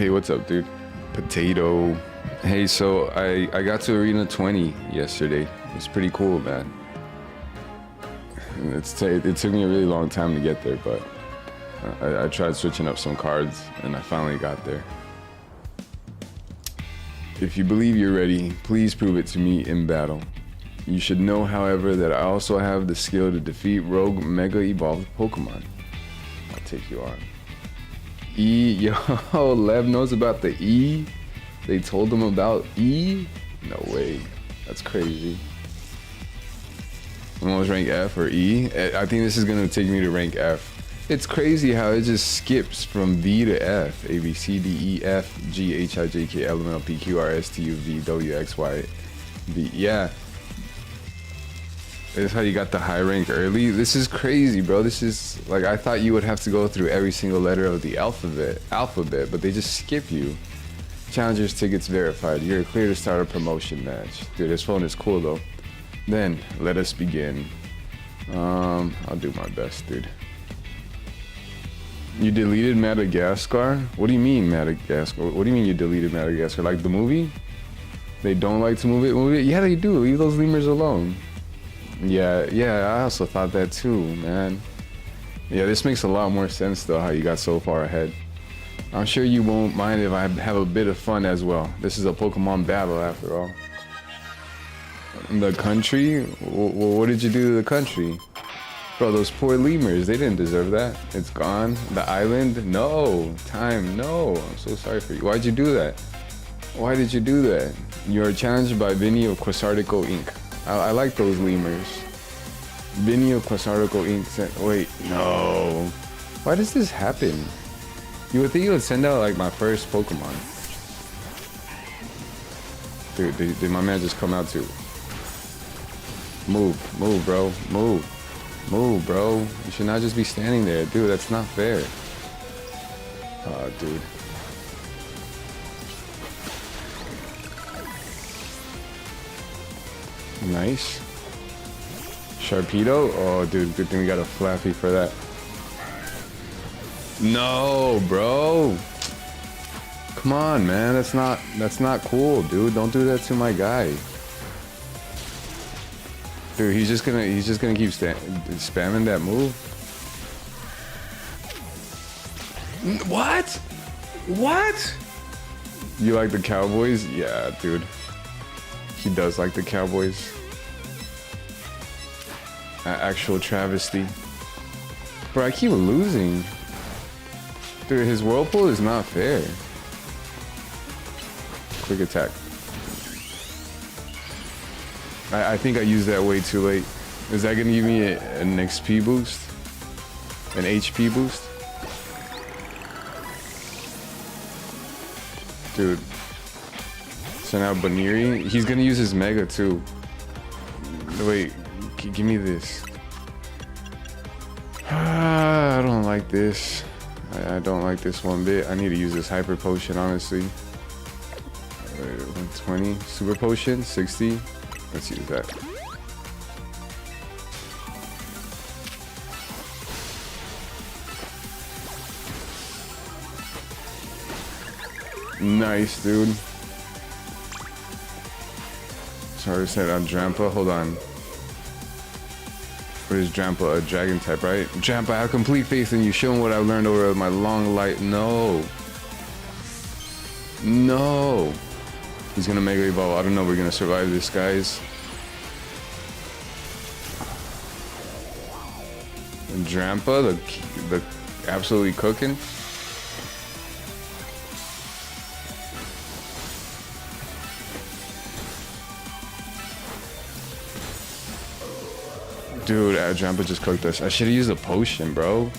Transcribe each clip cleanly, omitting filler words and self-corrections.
Hey, what's up, dude? Potato. Hey, so I got to Arena 20 yesterday. It's pretty cool, man. It took me a really long time to get there, but I tried switching up some cards, and I finally got there. If you believe you're ready, please prove it to me in battle. You should know, however, that I also have the skill to defeat rogue Mega Evolved Pokemon. I'll take you on. E, yo, Lev knows about the E? They told him about E? No way, that's crazy. Almost rank F or E? I think this is gonna take me to rank F. It's crazy how it just skips from V to F. A, B, C, D, E, F, G, H, I, J, K, L, M, N, P, Q, R, S, T, U, V, W, X, Y, B. Yeah. That's how you got the high rank early. This is crazy, bro. This is like, I thought you would have to go through every single letter of the alphabet, but they just skip you. Challengers tickets verified. You're clear to start a promotion match. Dude, this phone is cool though. Then let us begin. I'll do my best, dude. You deleted Madagascar? What do you mean Madagascar? What do you mean you deleted Madagascar? Like the movie? They don't like to move it? Yeah, they do. Leave those lemurs alone. Yeah, I also thought that too, man. Yeah, this makes a lot more sense though, how you got so far ahead. I'm sure you won't mind if I have a bit of fun as well. This is a Pokemon battle after all. The country? What did you do to the country? Bro, those poor lemurs, they didn't deserve that. It's gone. The island? No. Time? No. I'm so sorry for you. Why'd you do that? Why did you do that? You are challenged by Vinny of Quasartico Inc. I like those lemurs. Vinny of Quasartico Inc. said, wait, no. Why does this happen? You would think you would send out like my first Pokemon. Dude, did my man just come out too? Move, bro, move. Move, bro. You should not just be standing there. Dude, that's not fair. Oh, dude. Nice. Sharpedo? Oh, dude, good thing we got a Flappy for that. No, bro. Come on, man. That's not cool, dude. Don't do that to my guy. Dude, he's just gonna keep spamming that move. What? What? You like the Cowboys? Yeah, dude. He does like the Cowboys. Actual travesty. Bro, I keep losing. Dude, his Whirlpool is not fair. Quick attack. I think I used that way too late. Is that gonna give me an XP boost? An HP boost? Dude. So now Baniri, he's gonna use his Mega too. Wait, give me this. I don't like this. I don't like this one bit. I need to use this Hyper Potion, honestly. 120, Super Potion, 60. Let's use that. Nice, dude. Sorry, I said on Drampa. Hold on. What is Drampa? A dragon type, right? Drampa, I have complete faith in you. Show him what I've learned over my long life. No. No. He's gonna Mega Evolve. I don't know if we're gonna survive this, guys. Drampa, the absolutely cooking. Dude, Drampa just cooked us. I should have used a potion, bro.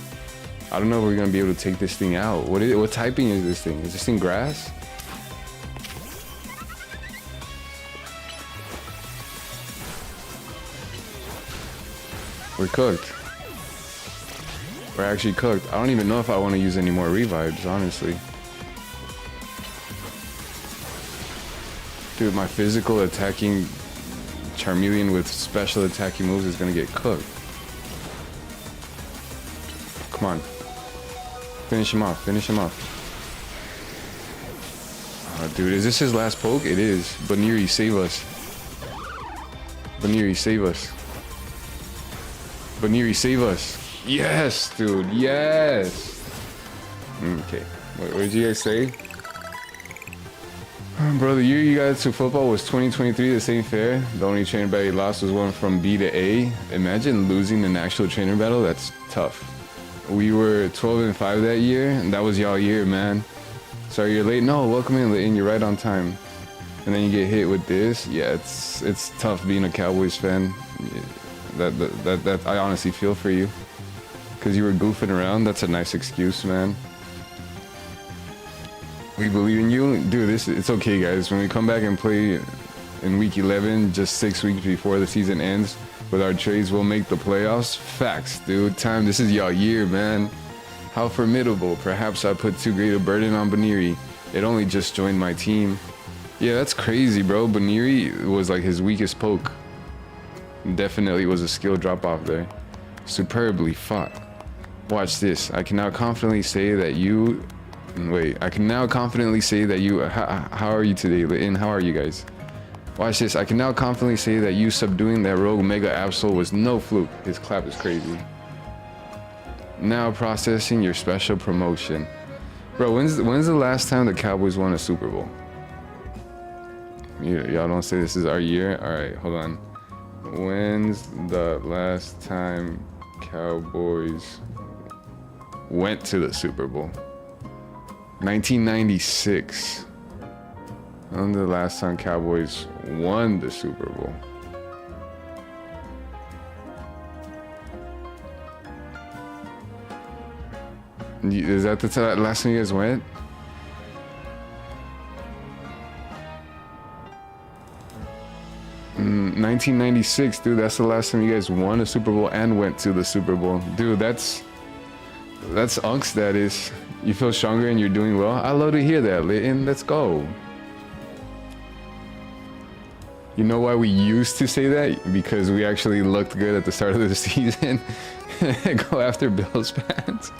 I don't know if we're gonna be able to take this thing out. What typing is this thing? Is this thing grass? We're cooked. We're actually cooked. I don't even know if I want to use any more revives, honestly. Dude, my physical attacking Charmeleon with special attacking moves is gonna get cooked. Come on. Finish him off. Finish him off. Oh, dude, is this his last poke? It is. Baniri, save us. Baniri, save us. Baniri, save us. Yes, dude. Yes. Okay. What did you guys say? Bro, the year you got to football was 2023, the same fair. The only trainer battle you lost was one from B to A. Imagine losing an actual trainer battle. That's tough. We were 12-5 that year, and that was y'all year, man. Sorry you're late. No, welcome in, Leighton. You're right on time. And then you get hit with this. Yeah, it's tough being a Cowboys fan. That I honestly feel for you, because you were goofing around. That's a nice excuse, man. We believe in you, dude. It's okay, guys. When we come back and play in week 11, just 6 weeks before the season ends, with our trades, we'll make the playoffs. Facts, dude. Time. This is y'all year, man. How formidable. Perhaps I put too great a burden on Baniri. It only just joined my team. Yeah, that's crazy, bro. Baniri was like his weakest poke. Definitely was a skill drop off there. Superbly fought. Watch this. I can now confidently say that you. Wait, I can now confidently say that you. How are you today, Leighton? How are you guys? Watch this. I can now confidently say that you subduing that rogue Mega Absol was no fluke. His clap is crazy. Now processing your special promotion. Bro, when's the last time the Cowboys won a Super Bowl? Y'all don't say this is our year? Alright, hold on. When's the last time Cowboys went to the Super Bowl? 1996. When the last time Cowboys won the Super Bowl? Is that the last time you guys went? Mm, 1996, dude. That's the last time you guys won a Super Bowl and went to the Super Bowl, dude. That's unks. That is. You feel stronger and you're doing well. I love to hear that, Leighton. Let's go. You know why we used to say that? Because we actually looked good at the start of the season. Go after Bills fans.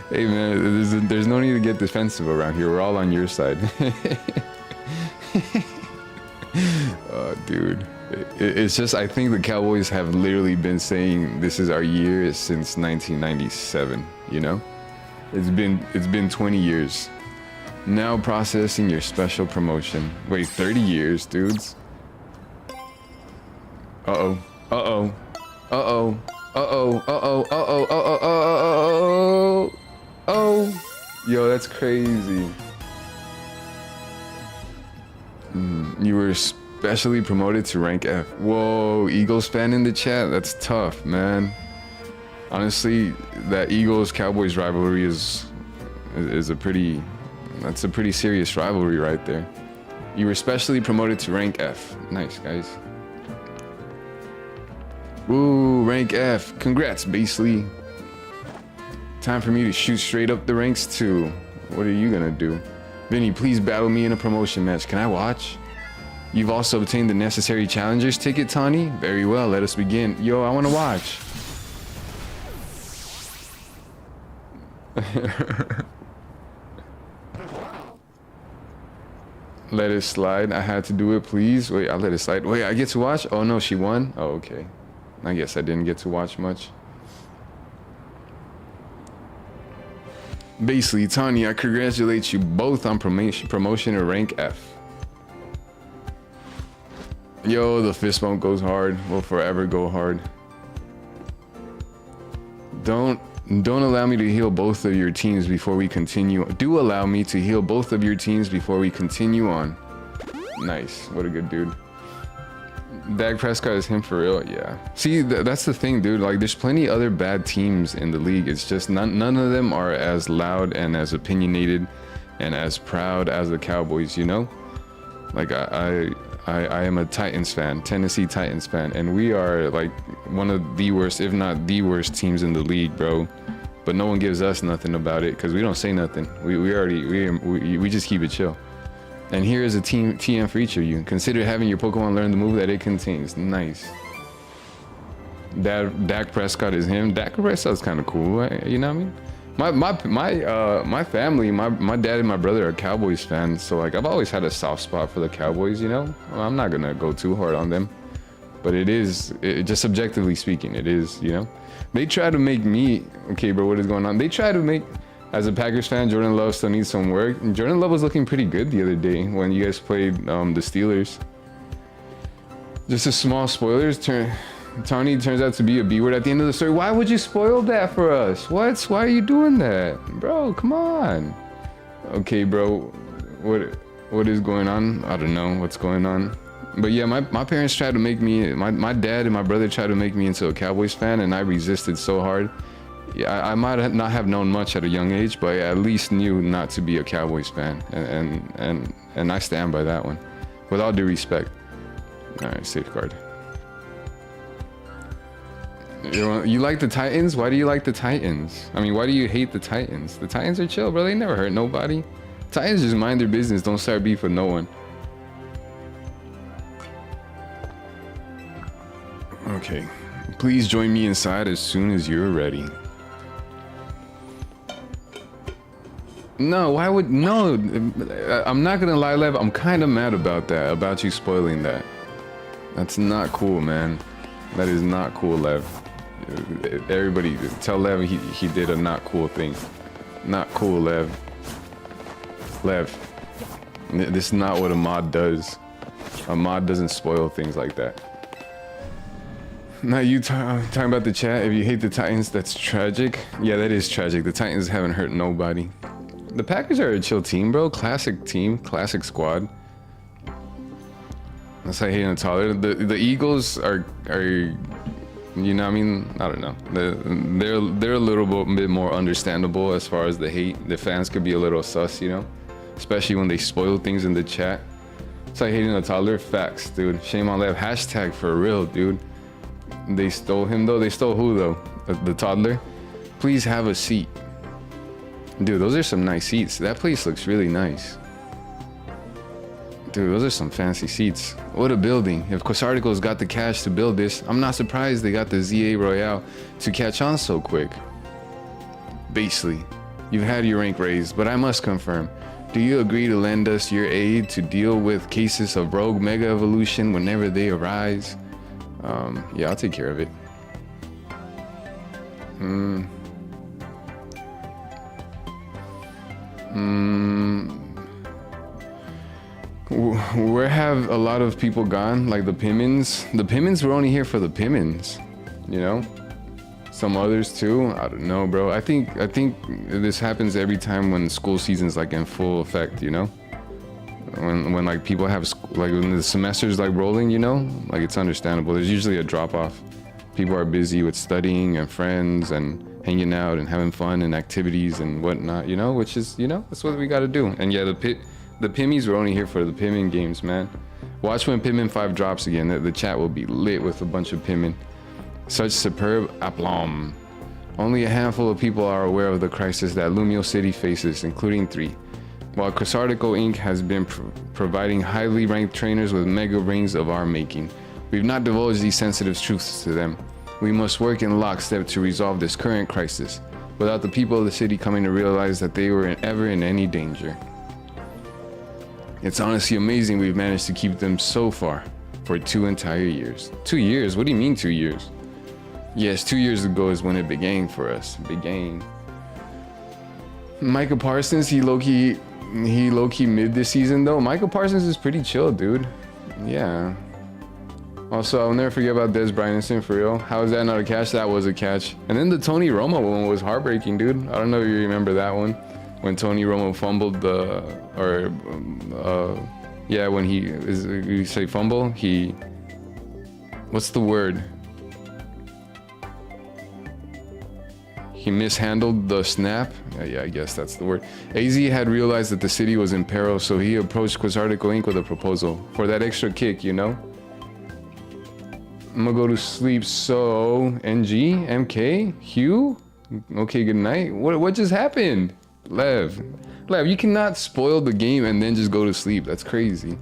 Hey man, there's no need to get defensive around here. We're all on your side. Oh, dude. It's just, I think the Cowboys have literally been saying this is our year since 1997, you know? It's been 20 years. Now processing your special promotion. Wait, 30 years, dudes. Uh-oh. Uh-oh. Uh-oh. Uh-oh. Uh-oh. Uh-oh. Uh-oh. Uh-oh. Oh. Yo, that's crazy. You were specially promoted to rank F. Whoa, Eagles fan in the chat. That's tough, man. Honestly, that Eagles-Cowboys rivalry is a pretty, that's a pretty serious rivalry right there. You were specially promoted to rank F. Nice, guys. Ooh, rank F. Congrats, Basely. Time for me to shoot straight up the ranks too. What are you gonna do? Vinny, please battle me in a promotion match. Can I watch? You've also obtained the necessary challengers ticket, Tawny. Very well, let us begin. Yo, I wanna watch. Let it slide. I had to do it, please. Wait, I'll let it slide. Wait, I get to watch? Oh no, she won? Oh, okay. I guess I didn't get to watch much. Basically, Tanya, I congratulate you both on promotion to rank F. Yo, the fist bump goes hard. Will forever go hard. Don't allow me to heal both of your teams before we continue. Do allow me to heal both of your teams before we continue on. Nice. What a good dude. Dak Prescott is him for real. Yeah. See, that's the thing, dude. Like, there's plenty other bad teams in the league. It's just none of them are as loud and as opinionated and as proud as the Cowboys, you know? Like, I am a Titans fan, Tennessee Titans fan, and we are like one of the worst, if not the worst teams in the league, bro. But no one gives us nothing about it because we don't say nothing. We just keep it chill. And here is a TM for each of you. Consider having your Pokemon learn the move that it contains. Nice. Dak Prescott is him. Dak Prescott's kind of cool, right? You know what I mean? My family, my dad and my brother are Cowboys fans, so like I've always had a soft spot for the Cowboys, you know. Well, I'm not gonna go too hard on them, but just objectively speaking, it is, you know. They try to make me, okay, bro, what is going on? They try to make, as a Packers fan, Jordan Love still needs some work. And Jordan Love was looking pretty good the other day when you guys played the Steelers. Just a small spoilers. Tony turns out to be a B word at the end of the story. Why would you spoil that for us? What? Why are you doing that, bro? Come on. Okay, bro. What is going on? I don't know what's going on. But yeah, my parents tried to make me. My dad and my brother tried to make me into a Cowboys fan, and I resisted so hard. Yeah, I might not have known much at a young age, but I at least knew not to be a Cowboys fan, and I stand by that one, with all due respect. All right, safeguard. You like the Titans? Why do you like the Titans? I mean, why do you hate the Titans? The Titans are chill, bro. They never hurt nobody. Titans just mind their business. Don't start beef with no one. Okay. Please join me inside as soon as you're ready. No, why would... No. I'm not gonna lie, Lev. I'm kind of mad about that. About you spoiling that. That's not cool, man. That is not cool, Lev. Everybody tell Lev he did a not cool thing. Not cool, Lev. Lev, this is not what a mod does. A mod doesn't spoil things like that. Now you talking about the chat. If you hate the Titans, that's tragic. Yeah, that is tragic. The Titans haven't hurt nobody. The Packers are a chill team, bro. Classic team, classic squad. That's like hating a taller. The Eagles are, you know what I mean? I don't know. They're a little bit more understandable as far as the hate. The fans could be a little sus, you know? Especially when they spoil things in the chat. It's like hating a toddler. Facts, dude. Shame on Lev. Hashtag for real, dude. They stole him though. They stole who though? The toddler? Please have a seat. Dude, those are some nice seats. That place looks really nice. Dude, those are some fancy seats. What a building. If Quasarticle's got the cash to build this, I'm not surprised they got the ZA Royale to catch on so quick. Basely, you've had your rank raised, but I must confirm. Do you agree to lend us your aid to deal with cases of rogue mega evolution whenever they arise? Yeah, I'll take care of it. Where have a lot of people gone? Like the Pimmins? The Pimmins were only here for the Pimmins, you know? Some others too. I don't know, bro. I think this happens every time when school season's like in full effect, you know? When like people have like when the semester's like rolling, you know? Like it's understandable. There's usually a drop off. People are busy with studying and friends and hanging out and having fun and activities and whatnot, you know? Which is, you know, that's what we got to do. And yeah, the Pimmies were only here for the Pimmin games, man. Watch when Pimmin 5 drops again. The chat will be lit with a bunch of Pimmin. Such superb aplomb. Only a handful of people are aware of the crisis that Lumio City faces, including 3. While Quasarticle Inc. has been providing highly ranked trainers with mega rings of our making, we've not divulged these sensitive truths to them. We must work in lockstep to resolve this current crisis, without the people of the city coming to realize that they were ever in any danger. It's honestly amazing we've managed to keep them so far for 2 entire years. 2 years? What do you mean 2 years? Yes, 2 years ago is when it began for us. Began. Micah Parsons, he low-key mid this season though. Micah Parsons is pretty chill, dude. Yeah. Also, I'll never forget about Dez Bryantson, for real. How is that not a catch? That was a catch. And then the Tony Romo one was heartbreaking, dude. I don't know if you remember that one. When Tony Romo fumbled when you say fumble, what's the word? He mishandled the snap. Yeah, I guess that's the word. AZ had realized that the city was in peril, so he approached Quasarticle Inc. with a proposal for that extra kick, you know? I'm gonna go to sleep, so NG, MK, Hugh? Okay, good night. What just happened? Lev, you cannot spoil the game and then just go to sleep. That's crazy.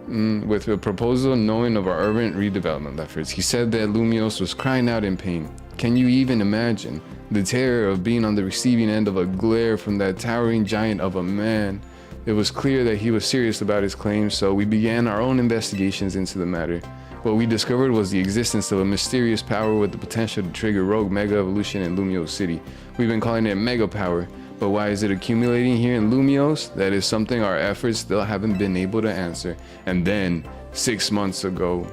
With a proposal knowing of our urban redevelopment efforts, he said that Lumios was crying out in pain. Can you even imagine the terror of being on the receiving end of a glare from that towering giant of a man? It was clear that he was serious about his claims, so we began our own investigations into the matter. What we discovered was the existence of a mysterious power with the potential to trigger rogue mega evolution in Lumiose City. We've been calling it mega power, but why is it accumulating here in Lumiose? That is something our efforts still haven't been able to answer. And then, 6 months ago,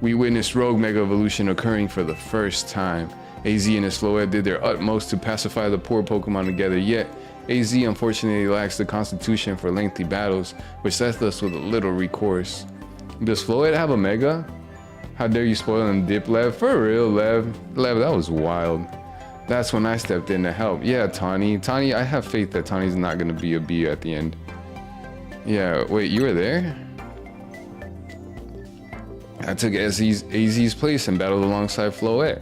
we witnessed rogue mega evolution occurring for the first time. AZ and his Floette did their utmost to pacify the poor Pokemon together, yet AZ unfortunately lacks the constitution for lengthy battles, which left us with little recourse. Does Floette have a Mega? How dare you spoil and dip, Lev? For real, Lev, that was wild. That's when I stepped in to help. Yeah, Tawny, I have faith that Tawny's not gonna be a B at the end. Yeah, wait, you were there? I took AZ's place and battled alongside Floette.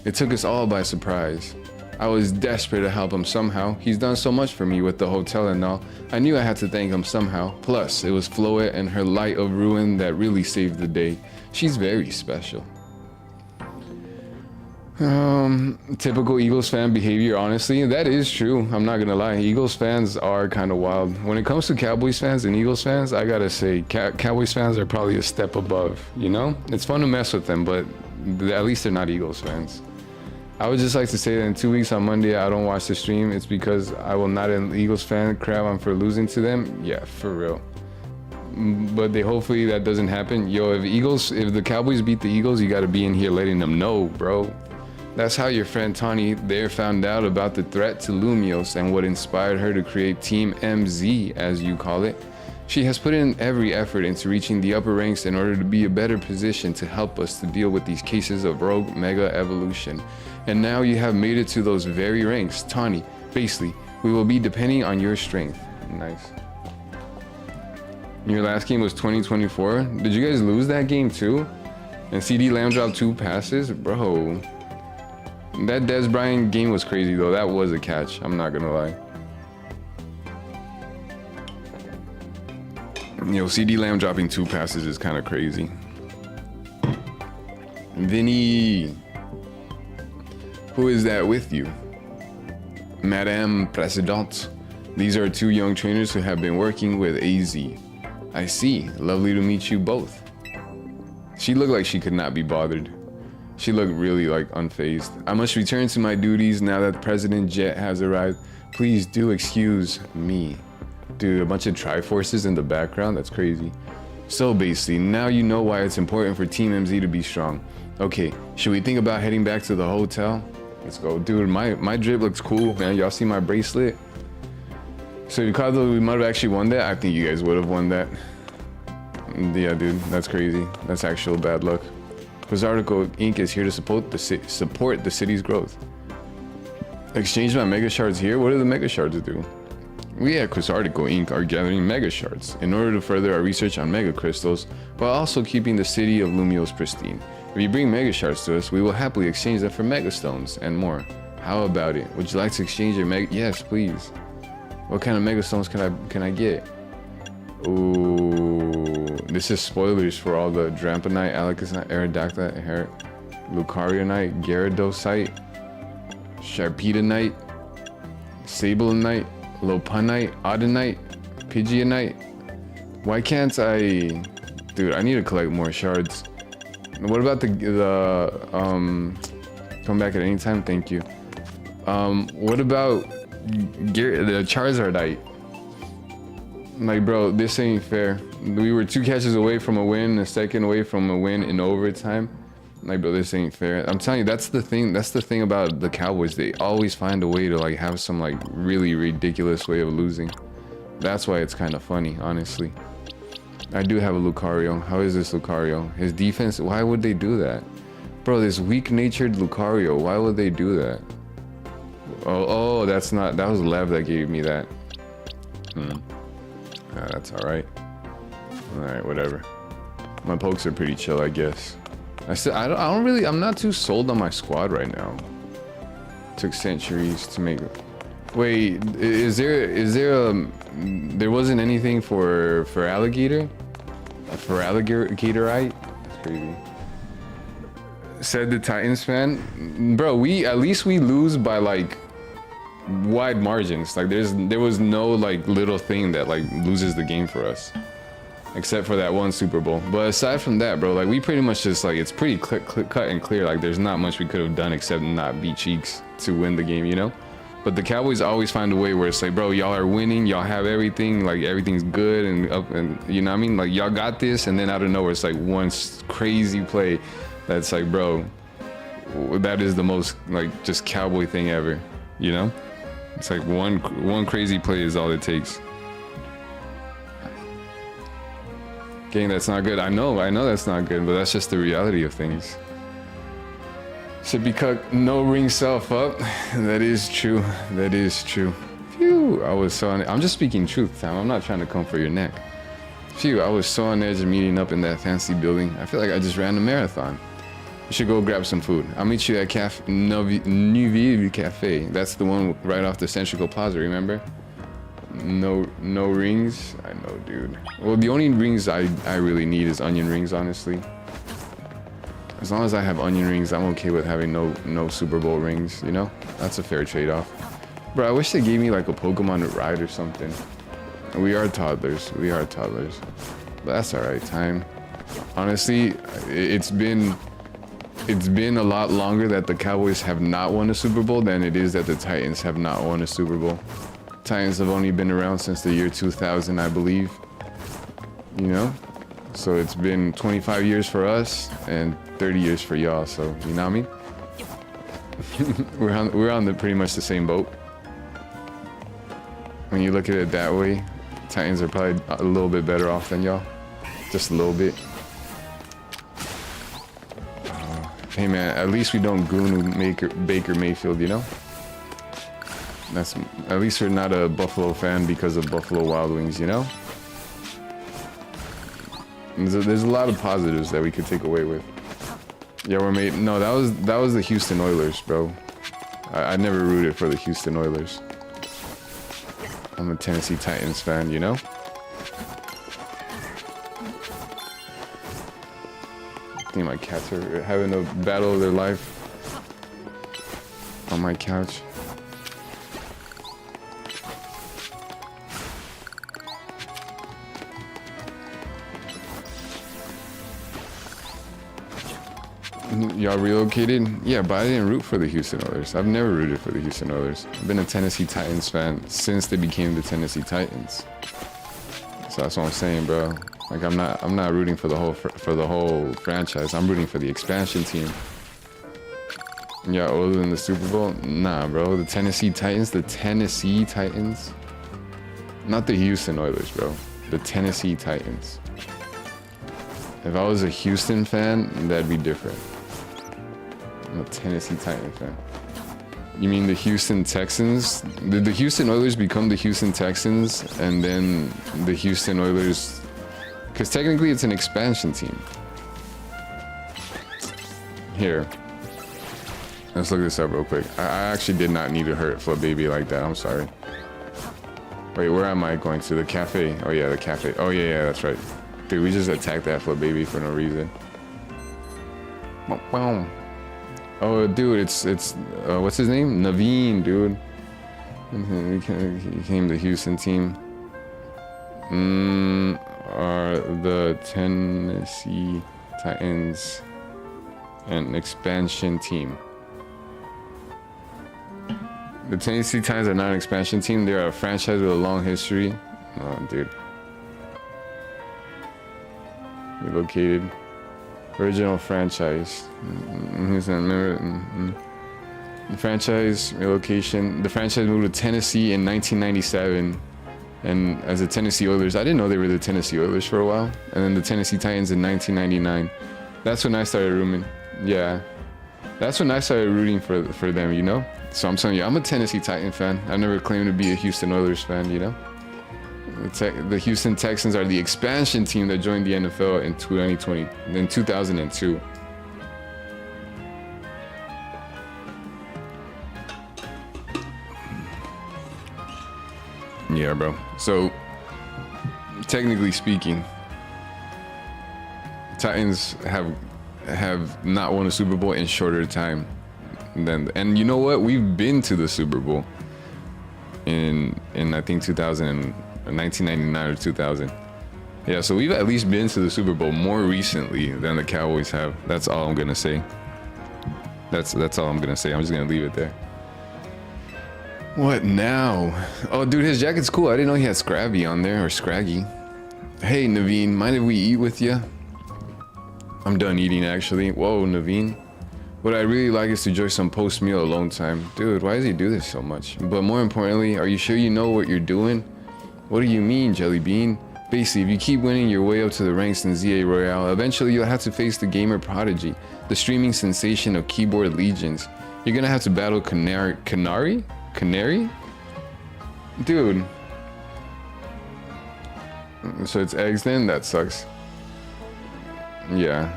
It took us all by surprise. I was desperate to help him somehow. He's done so much for me with the hotel and all. I knew I had to thank him somehow. Plus, it was Floette and her light of ruin that really saved the day. She's very special. Typical Eagles fan behavior, honestly. That is true. I'm not gonna lie. Eagles fans are kind of wild. When it comes to Cowboys fans and Eagles fans, I gotta say, Cowboys fans are probably a step above, you know? It's fun to mess with them, but at least they're not Eagles fans. I would just like to say that in 2 weeks on Monday, I don't watch the stream. It's because I will not an Eagles fan crap on for losing to them. Yeah, for real. But hopefully that doesn't happen. Yo, if the Cowboys beat the Eagles, you got to be in here letting them know, bro. That's how your friend Tawny there found out about the threat to Lumiose and what inspired her to create Team MZ, as you call it. She has put in every effort into reaching the upper ranks in order to be a better position to help us to deal with these cases of rogue mega evolution. And now you have made it to those very ranks. Tawny, Basely, we will be depending on your strength. Nice. Your last game was 2024? Did you guys lose that game too? And CD Lamb dropped 2 passes? Bro. That Des Bryant game was crazy though. That was a catch. I'm not gonna lie. Yo, CD Lamb dropping 2 passes is kind of crazy. Vinny. Who is that with you? Madame Presidente. These are 2 young trainers who have been working with AZ. I see. Lovely to meet you both. She looked like she could not be bothered. She looked really like unfazed. I must return to my duties now that President Jet has arrived. Please do excuse me. Dude, a bunch of Triforces in the background? That's crazy. So basically, now you know why it's important for Team MZ to be strong. Okay, should we think about heading back to the hotel? Let's go. Dude, my drip looks cool, man. Y'all see my bracelet? So Ricardo, we might have actually won that. I think you guys would have won that. Yeah, dude, that's crazy. That's actual bad luck. Quizarticle Inc. is here to support the city's growth. Exchange my Mega Shards here? What do the Mega Shards do? We at Quizarticle Inc. are gathering Mega Shards in order to further our research on Mega Crystals, while also keeping the city of Lumiose pristine. If you bring Mega Shards to us, we will happily exchange them for Mega Stones and more. How about it? Would you like to exchange your Mega? Yes, please. What kind of Mega Stones can I get? Ooh, this is spoilers for all the Dramponite, Alicizite, Aerodactyl, Lucarionite, Gyarados, Sharpedomite, Sablenite, Lopunite, Audinite, Pidgeonite. Why can't I? Dude, I need to collect more shards. What about the come back at any time? Thank you. What about the Charizardite? Like, bro, this ain't fair. We were 2 catches away from a win, a second away from a win in overtime. Like, bro, this ain't fair. I'm telling you, that's the thing about the Cowboys. They always find a way to like have some like really ridiculous way of losing. That's why it's kind of funny, honestly. I do have a Lucario. How is this Lucario? His defense, why would they do that? Bro, this weak-natured Lucario, why would they do that? Oh, that was Lev that gave me that. That's alright. Alright, whatever. My pokes are pretty chill, I guess. I'm not too sold on my squad right now. Took centuries to make it. Wait, there wasn't anything for Alligator? For Alligatorite? That's crazy. Said the Titans fan. Bro, we at least we lose by like wide margins. Like there was no like little thing that like loses the game for us. Except for that one Super Bowl. But aside from that, bro, like we pretty much just like it's pretty cut and clear. Like there's not much we could have done except not beat Cheeks to win the game, you know? But the Cowboys always find a way where it's like, bro, y'all are winning, y'all have everything, like everything's good and up, and you know what I mean? Like y'all got this, and then out of nowhere it's like one crazy play that's like, bro, that is the most like just Cowboy thing ever, you know? It's like one crazy play is all it takes. Gang, that's not good. I know that's not good, but that's just the reality of things. Should be cut, no ring self up. That is true. That is true. Phew, I was so on, I'm just speaking truth, Tom. I'm not trying to come for your neck. Phew, I was so on edge of meeting up in that fancy building. I feel like I just ran a marathon. You should go grab some food. I'll meet you at New View Cafe. That's the one right off the Centrical Plaza, remember? No rings. I know, dude. Well, the only rings I really need is onion rings, honestly. As long as I have onion rings, I'm okay with having no Super Bowl rings, you know? That's a fair trade-off. Bro, I wish they gave me like a Pokemon ride or something. We are toddlers. We are toddlers. But that's alright, time. Honestly, it's been a lot longer that the Cowboys have not won a Super Bowl than it is that the Titans have not won a Super Bowl. Titans have only been around since the year 2000, I believe. You know? So it's been 25 years for us and 30 years for y'all, so you know what I mean? we're on pretty much the same boat. When you look at it that way, Titans are probably a little bit better off than y'all. Just a little bit. Hey man, at least we don't goon Baker Mayfield, you know? That's at least we're not a Buffalo fan because of Buffalo Wild Wings, you know? There's a lot of positives that we could take away with. Yeah, we're made. No, that was the Houston Oilers, bro. I never rooted for the Houston Oilers. I'm a Tennessee Titans fan, you know? I think my cats are having a battle of their life on my couch. Y'all relocated? Yeah, but I didn't root for the Houston Oilers. I've never rooted for the Houston Oilers. I've been a Tennessee Titans fan since they became the Tennessee Titans. So that's what I'm saying, bro. Like I'm not rooting for the whole franchise. I'm rooting for the expansion team. Yeah, older than the Super Bowl? Nah, bro. The Tennessee Titans. Not the Houston Oilers, bro. The Tennessee Titans. If I was a Houston fan, that'd be different. I'm a Tennessee Titan fan. You mean the Houston Texans? Did the Houston Oilers become the Houston Texans and then the Houston Oilers? Because technically it's an expansion team. Here. Let's look this up real quick. I actually did not need to hurt Flip Baby like that. I'm sorry. Wait, where am I going to? The cafe. Oh yeah, the cafe. Oh yeah, that's right. Dude, we just attacked that Flip Baby for no reason. Oh, dude, it's what's his name? Naveen, dude. He came to the Houston team. Are the Tennessee Titans an expansion team? The Tennessee Titans are not an expansion team. They're a franchise with a long history. Oh, dude. Relocated. Original franchise. The franchise relocation. The franchise moved to Tennessee in 1997, and as the Tennessee Oilers, I didn't know they were the Tennessee Oilers for a while, and then the Tennessee Titans in 1999. That's when I started rooting. Yeah, that's when I started rooting for them. You know. So I'm telling you, I'm a Tennessee Titan fan. I never claimed to be a Houston Oilers fan. You know. The Houston Texans are the expansion team that joined the NFL in 2002. Yeah, bro. So, technically speaking, Titans have not won a Super Bowl in shorter time than. And you know what? We've been to the Super Bowl in I think 1999 or 2000. Yeah, so we've at least been to the Super Bowl more recently than the Cowboys have. That's all I'm gonna say. That's all I'm gonna say. I'm just gonna leave it there. What now? Oh, dude, his jacket's cool. I didn't know he had Scrabby on there, or Scraggy. Hey, Naveen, mind if we eat with you? I'm done eating, actually. Whoa, Naveen. What I really like is to enjoy some post-meal alone time. Dude, why does he do this so much? But more importantly, are you sure you know what you're doing? What do you mean, Jelly Bean? Basically, if you keep winning your way up to the ranks in ZA Royale, eventually you'll have to face the gamer prodigy, the streaming sensation of keyboard legions. You're gonna have to battle Canary? Dude. So it's eggs then? That sucks. Yeah.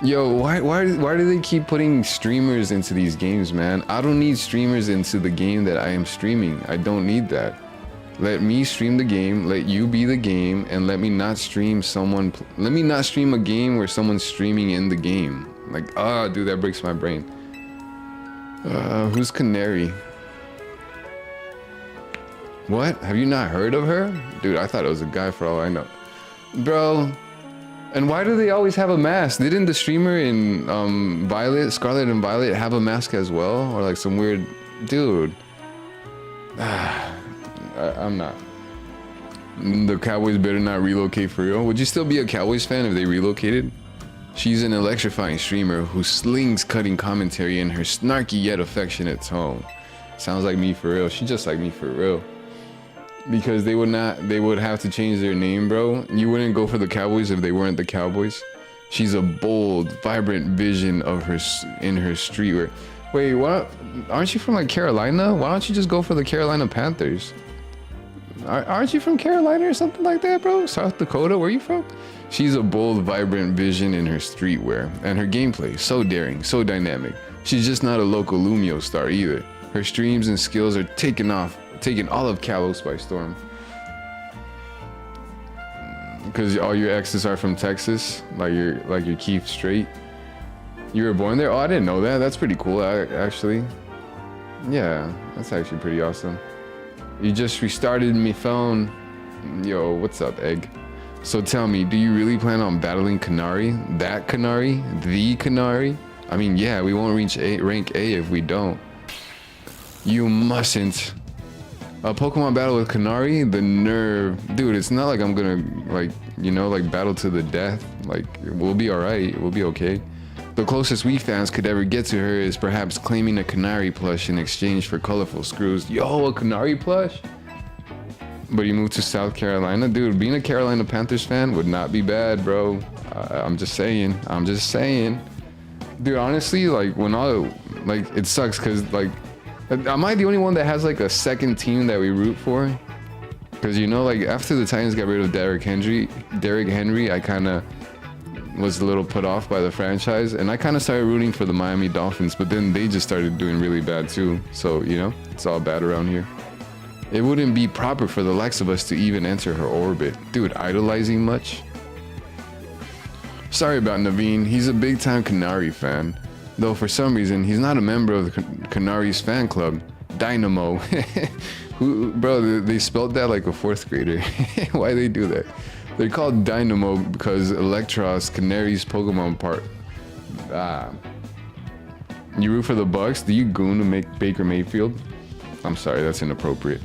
Yo, why do they keep putting streamers into these games, man? I don't need streamers into the game that I am streaming. I don't need that. Let me stream the game, let you be the game, and let me not stream a game where someone's streaming in the game. Like, dude, that breaks my brain. Who's Canary? What? Have you not heard of her? Dude, I thought it was a guy for all I know. Bro, and why do they always have a mask? Didn't the streamer in Scarlet and Violet have a mask as well? Or like some weird... Dude. I'm not. The Cowboys better not relocate for real. Would you still be a Cowboys fan if they relocated? She's an electrifying streamer who slings cutting commentary in her snarky yet affectionate tone. Sounds like me for real. She's just like me for real. Because they would have to change their name, bro. You wouldn't go for the Cowboys if they weren't the Cowboys. She's a bold, vibrant vision of her in her streetwear. Wait, what? Aren't you from like Carolina? Why don't you just go for the Carolina Panthers? Aren't you from Carolina or something like that, bro? South Dakota? Where are you from? She's a bold, vibrant vision in her streetwear, and her gameplay so daring, so dynamic. She's just not a local Lumio star either. Her streams and skills are taking all of Kalos by storm. Because all your exes are from Texas, like your Keith Straight. You were born there? Oh, I didn't know that. That's pretty cool, actually. Yeah, that's actually pretty awesome. You just restarted me phone. Yo, what's up, Egg? So tell me, do you really plan on battling Canary? That Canary? The Canary? I mean, yeah, we won't reach rank A if we don't. You mustn't. A Pokemon battle with Canary? The nerve. Dude, it's not like I'm gonna, battle to the death. Like, we'll be alright. We'll be okay. The closest we fans could ever get to her is perhaps claiming a Canary plush in exchange for colorful screws. Yo, a Canary plush? But you moved to South Carolina? Dude, being a Carolina Panthers fan would not be bad, bro. I'm just saying. Dude, honestly, like, it sucks because, like, am I the only one that has, like, a second team that we root for? Because, like, after the Titans got rid of Derrick Henry, I kind of was a little put off by the franchise, and I kind of started rooting for the Miami Dolphins, but then they just started doing really bad too. So, it's all bad around here. It wouldn't be proper for the likes of us to even enter her orbit. Dude, idolizing much? Sorry about Naveen, he's a big time Canary fan. Though for some reason, he's not a member of the Canaries fan club. Dynamo. Bro, they spelled that like a fourth grader. Why they do that? They're called Dynamo because Electros, Canary's Pokemon part. You root for the Bucks? Do you goon to make Baker Mayfield? I'm sorry, that's inappropriate.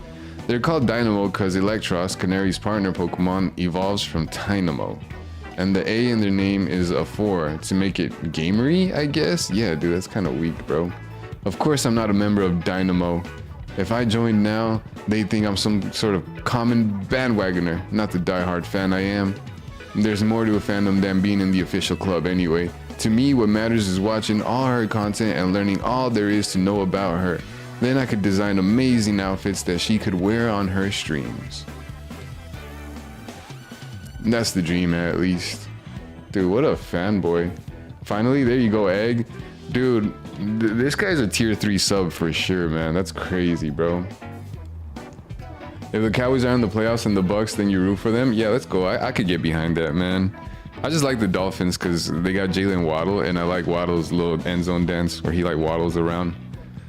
They're called Dynamo because Electros, Canary's partner Pokemon, evolves from Dynamo. And the A in their name is a 4 to make it gamery, I guess? Yeah, dude, that's kind of weak, bro. Of course I'm not a member of Dynamo. If I joined now, they'd think I'm some sort of common bandwagoner, not the diehard fan I am. There's more to a fandom than being in the official club anyway. To me, what matters is watching all her content and learning all there is to know about her. Then I could design amazing outfits that she could wear on her streams. That's the dream, at least. Dude, what a fanboy. Finally, there you go, Egg. Dude, this guy's a tier 3 sub for sure, man. That's crazy, bro. If the Cowboys are in the playoffs and the Bucks, then you root for them? Yeah, let's go. I could get behind that, man. I just like the Dolphins because they got Jalen Waddle, and I like Waddle's little end zone dance where he like waddles around.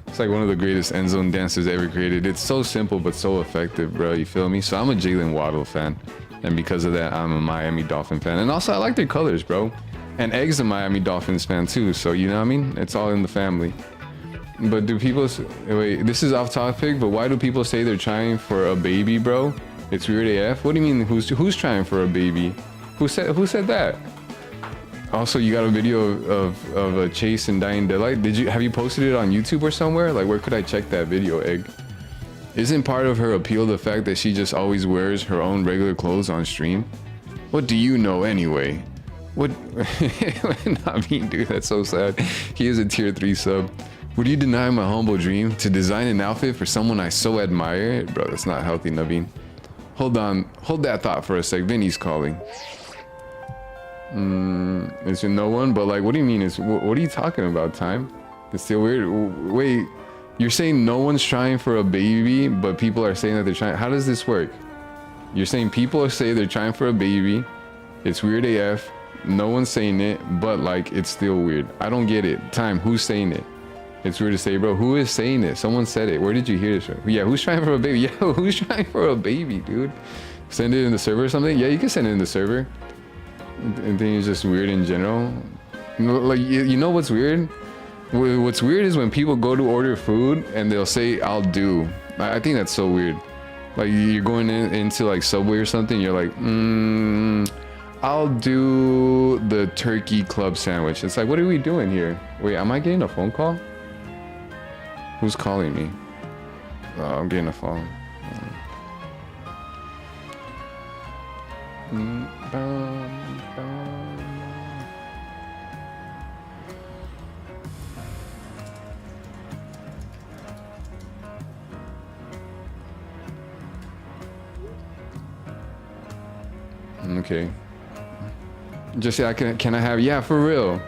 It's like one of the greatest end zone dances ever created. It's so simple but so effective, bro. You feel me? So I'm a Jalen Waddle fan, and because of that, I'm a Miami Dolphin fan. And also, I like their colors, bro. And Egg's a Miami Dolphins fan too, so you know what I mean? It's all in the family. But do people wait? This is off topic, but why do people say they're trying for a baby, bro? It's weird AF. What do you mean? Who's trying for a baby? Who said that? Also, you got a video of a Chase and Dying Delight. Have you posted it on YouTube or somewhere? Like, where could I check that video, Egg? Isn't part of her appeal the fact that she just always wears her own regular clothes on stream? What do you know anyway? What? Not me, dude. That's so sad. He is a tier 3 sub. Would you deny my humble dream to design an outfit for someone I so admire? Bro, that's not healthy, Naveen. Hold on. Hold that thought for a sec. Vinny's calling. Is there no one? But like, what do you mean? What are you talking about, Time? It's still weird. Wait, you're saying no one's trying for a baby, but people are saying that they're trying. How does this work? You're saying people say they're trying for a baby. It's weird AF. No one's saying it, but like, it's still weird. I don't get it. Time, who's saying it? It's weird to say, bro. Who is saying it? Someone said it. Where did you hear this from? Yeah, who's trying for a baby? Yeah, who's trying for a baby, dude? Send it in the server or something? Yeah, you can send it in the server. And then it's just weird in general. Like, you know what's weird? What's weird is when people go to order food and they'll say, I'll do. I think that's so weird. Like, you're going into like Subway or something. You're like, I'll do the turkey club sandwich. It's like, what are we doing here? Wait, am I getting a phone call? Who's calling me? Oh, I'm getting a phone. Okay. Just say, can I have, yeah, for real.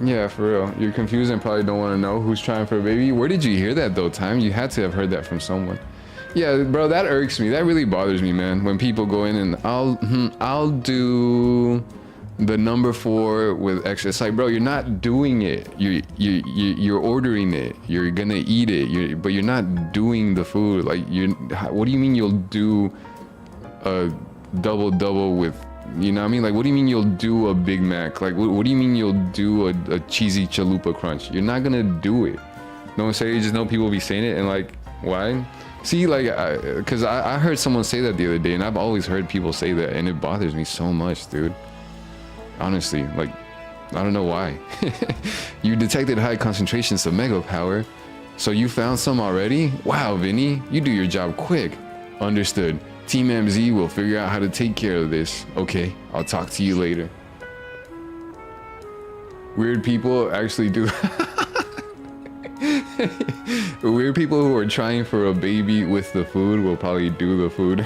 Yeah, for real. You're confused and probably don't want to know who's trying for a baby. Where did you hear that though, Time? You had to have heard that from someone. Yeah, bro, that irks me. That really bothers me, man. When people go in and I'll do the number 4 with extra. It's like, bro, you're not doing it. You're ordering it. You're gonna eat it. But you're not doing the food. Like, what do you mean you'll do a double with? You know what I mean? Like, what do you mean you'll do a Big Mac? Like, what do you mean you'll do a cheesy chalupa crunch? You're not gonna do it. No one say, you just know people be saying it, and like, why? See, like, because I heard someone say that the other day, and I've always heard people say that, and it bothers me so much, dude. Honestly, like, I don't know why. You detected high concentrations of mega power, so you found some already? Wow, Vinny, you do your job quick. Understood. Team MZ will figure out how to take care of this. Okay, I'll talk to you later. Weird people actually do. Weird people who are trying for a baby with the food will probably do the food.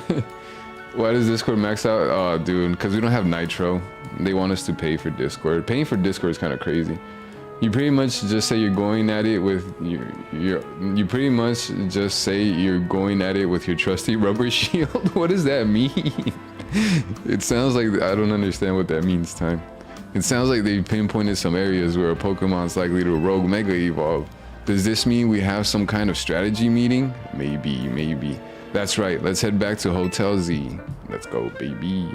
Why does Discord max out? Oh, dude, because we don't have Nitro. They want us to pay for Discord. Paying for Discord is kind of crazy. You pretty much just say you're going at it with you pretty much just say you're going at it with your trusty rubber shield. What does that mean? It sounds like, I don't understand what that means, Time. It sounds like they pinpointed some areas where a Pokemon's likely to rogue mega evolve. Does this mean we have some kind of strategy meeting? Maybe. That's right, let's head back to Hotel Z. Let's go, baby.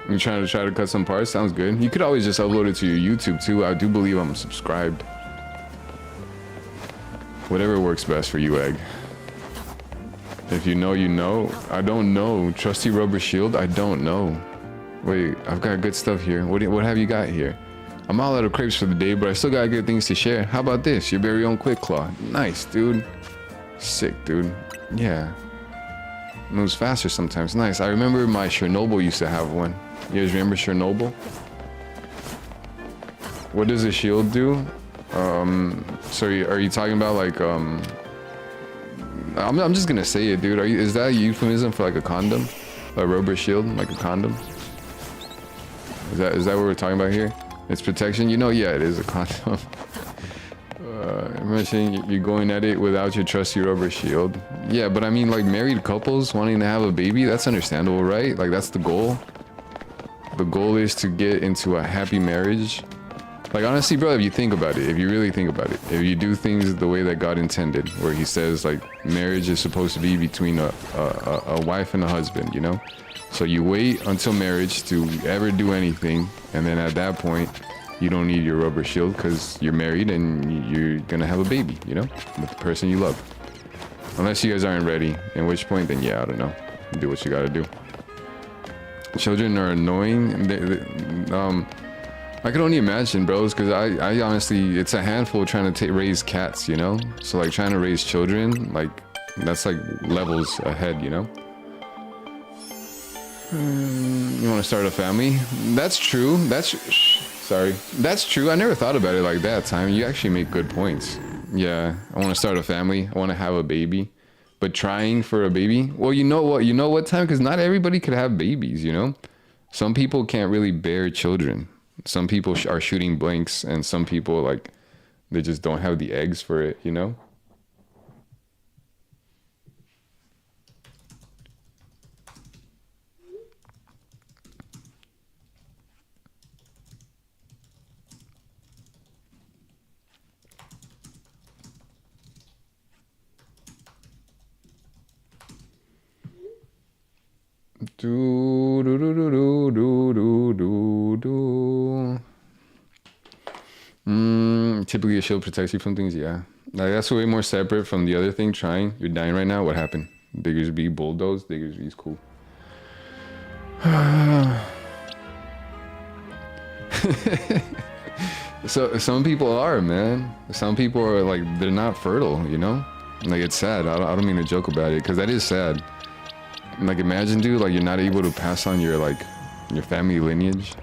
You're trying to cut some parts? Sounds good. You could always just upload it to your YouTube too. I do believe I'm subscribed. Whatever works best for you, Egg. If you know, you know. I don't know. Trusty rubber shield? I don't know. Wait, I've got good stuff here. What have you got here? I'm all out of crepes for the day, but I still got good things to share. How about this? Your very own Quick Claw. Nice, dude. Sick, dude. Yeah. Moves faster sometimes. Nice. I remember my Chernobyl used to have one. You guys remember Chernobyl? What does a shield do? So are you talking about like I'm just gonna say it, dude. Is that a euphemism for like a condom? A rubber shield, like a condom? Is that what we're talking about here? It's protection? You know, yeah, it is a condom. I'm saying you're going at it without your trusty rubber shield. Yeah, but I mean, like, married couples wanting to have a baby, that's understandable, right? Like, that's the goal. The goal is to get into a happy marriage. Like, honestly, bro, if you think about it, if you really think about it, if you do things the way that God intended, where he says, like, marriage is supposed to be between a wife and a husband, you know? So you wait until marriage to ever do anything, and then at that point, you don't need your rubber shield because you're married and you're gonna have a baby, you know, with the person you love. Unless you guys aren't ready, at which point, then yeah, I don't know. Do what you gotta do. Children are annoying. I can only imagine, bros, because I honestly, it's a handful trying to raise cats, you know? So, like, trying to raise children, like, that's, like, levels ahead, you know? You want to start a family? That's true. Sorry. That's true. I never thought about it like that, Time. You actually make good points. Yeah, I want to start a family. I want to have a baby. But trying for a baby? Well, you know what? You know what, Time? Because not everybody could have babies, you know? Some people can't really bear children. Some people are shooting blanks, and some people, like, they just don't have the eggs for it, you know? Do do do do do do do do. Typically a shield protects you from things, yeah. Like, that's way more separate from the other thing. Trying, you're dying right now. What happened? Diggersby bulldoze. Diggersby's cool. So some people are, man. Some people are like, they're not fertile, you know. Like, it's sad. I don't mean to joke about it, because that is sad. Like, imagine, dude, like, you're not able to pass on your, like, your family lineage.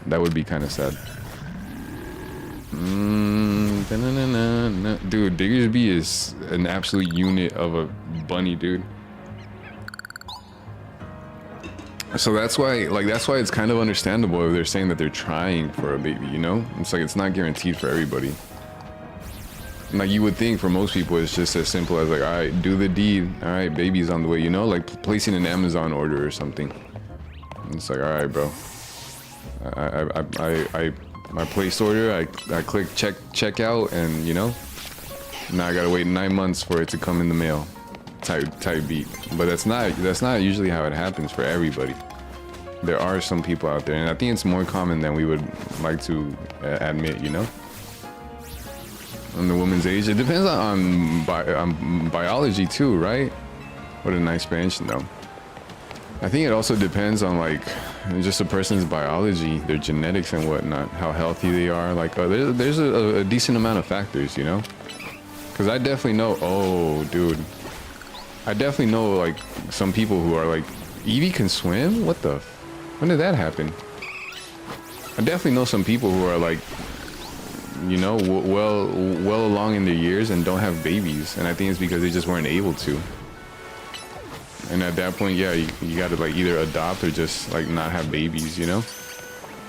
That would be kind of sad. Dude, Diggersby is an absolute unit of a bunny, dude. So that's why, like, that's why it's kind of understandable if they're saying that they're trying for a baby, you know? It's like, it's not guaranteed for everybody. Like, you would think for most people it's just as simple as, like, all right, do the deed, all right, baby's on the way, you know, like placing an Amazon order or something. And it's like, all right, bro, I placed order, I click check out, and, you know, now I gotta wait 9 months for it to come in the mail, type beat. But that's not usually how it happens for everybody. There are some people out there, and I think it's more common than we would like to admit, you know. On the woman's age, it depends on biology too, right? What a nice expansion, though. I think it also depends on, like, just a person's biology, their genetics and whatnot, how healthy they are. Like, there's a decent amount of factors, you know. Because I definitely know. Oh, dude, I definitely know, like, some people who are like, Evie can swim. What the? When did that happen? I definitely know some people who are like, you know, well along in their years and don't have babies, and I think it's because they just weren't able to. And at that point, yeah, you got to, like, either adopt or just, like, not have babies, you know.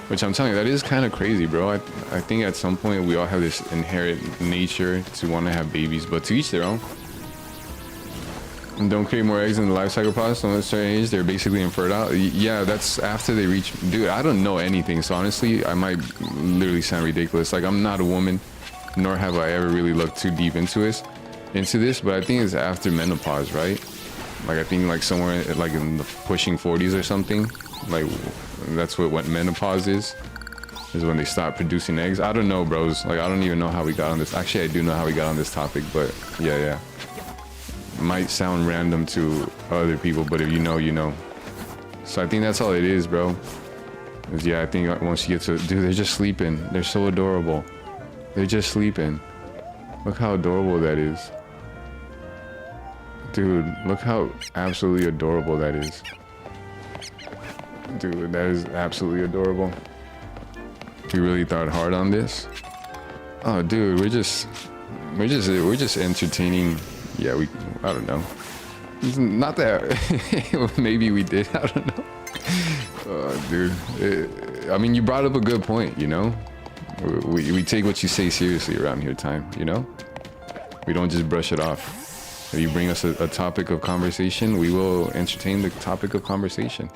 Which I'm telling you, that is kind of crazy, bro. I think at some point we all have this inherent nature to want to have babies, but to each their own. And don't create more eggs in the life cycle process. At a certain age, they're basically infertile. Yeah, that's after they reach. Dude, I don't know anything, so honestly, I might literally sound ridiculous. Like, I'm not a woman, nor have I ever really looked too deep into this, but I think it's after menopause, right? Like, I think, like, somewhere like in the pushing 40s or something. Like, that's what menopause is when they stop producing eggs. I don't know, bros. Like, I don't even know how we got on this. Actually, I do know how we got on this topic, but yeah. Might sound random to other people, but if you know, you know. So I think that's all it is, bro. Yeah, I think once you get to, dude, they're just sleeping. They're so adorable. They're just sleeping. Look how adorable that is. Dude, look how absolutely adorable that is. Dude, that is absolutely adorable. We really thought hard on this. Oh, dude, we're just entertaining. Yeah, I don't know. It's not that. Maybe we did. I don't know. Dude, I mean, you brought up a good point. You know, we take what you say seriously around here, Time. You know. We don't just brush it off. If you bring us a topic of conversation, we will entertain the topic of conversation.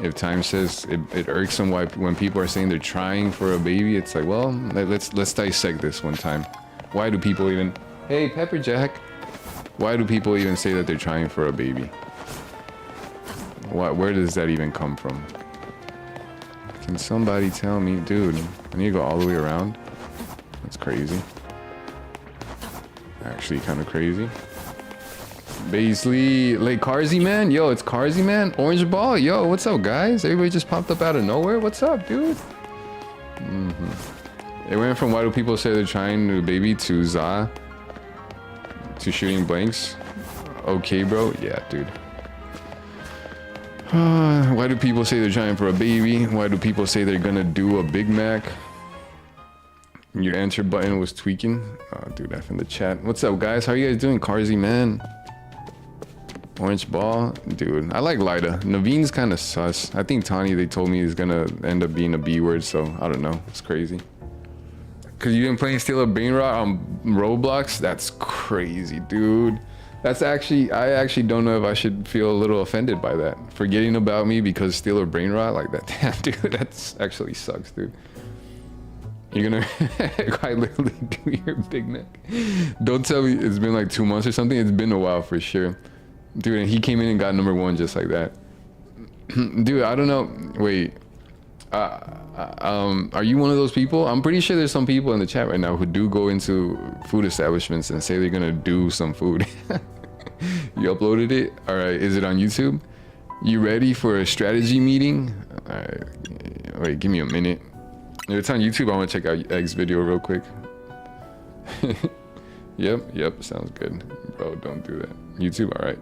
If Time says it irks them when people are saying they're trying for a baby, it's like, well, let's dissect this one time. Why do people even... Hey, Pepperjack. Why do people even say that they're trying for a baby? Where does that even come from? Can somebody tell me? Dude, I need to go all the way around. That's crazy. Actually kind of crazy. Baisley, like Carzy Man? Yo, it's Carzy Man. Orange Ball? Yo, what's up, guys? Everybody just popped up out of nowhere. What's up, dude? It went from why do people say they're trying to baby to Za to shooting blanks. Okay, bro. Yeah, dude. Why do people say they're trying for a baby? Why do people say they're gonna do a Big Mac? Your answer button was tweaking. Oh, dude, F in the chat. What's up, guys? How are you guys doing? Carzy Man. Orange Ball. Dude, I like Lida. Naveen's kind of sus. I think Tani, they told me, is gonna end up being a B word, so I don't know. It's crazy. Cause you didn't play Steal a Brainrot on Roblox? That's crazy, dude. That's actually, I actually don't know if I should feel a little offended by that. Forgetting about me because Steal a Brainrot like that. Damn, dude, that's actually sucks, dude. You're gonna quite literally do your Big Mac. Don't tell me it's been like 2 months or something. It's been a while for sure. Dude, and he came in and got #1 just like that. Dude, I don't know. Wait. Are you one of those people? I'm pretty sure there's some people in the chat right now who do go into food establishments and say they're gonna do some food. You uploaded it? All right, is it on YouTube? You ready for a strategy meeting? All right, wait, give me a minute. If it's on YouTube, I want to check out Egg's video real quick. Yep, sounds good. Bro, don't do that. YouTube, all right.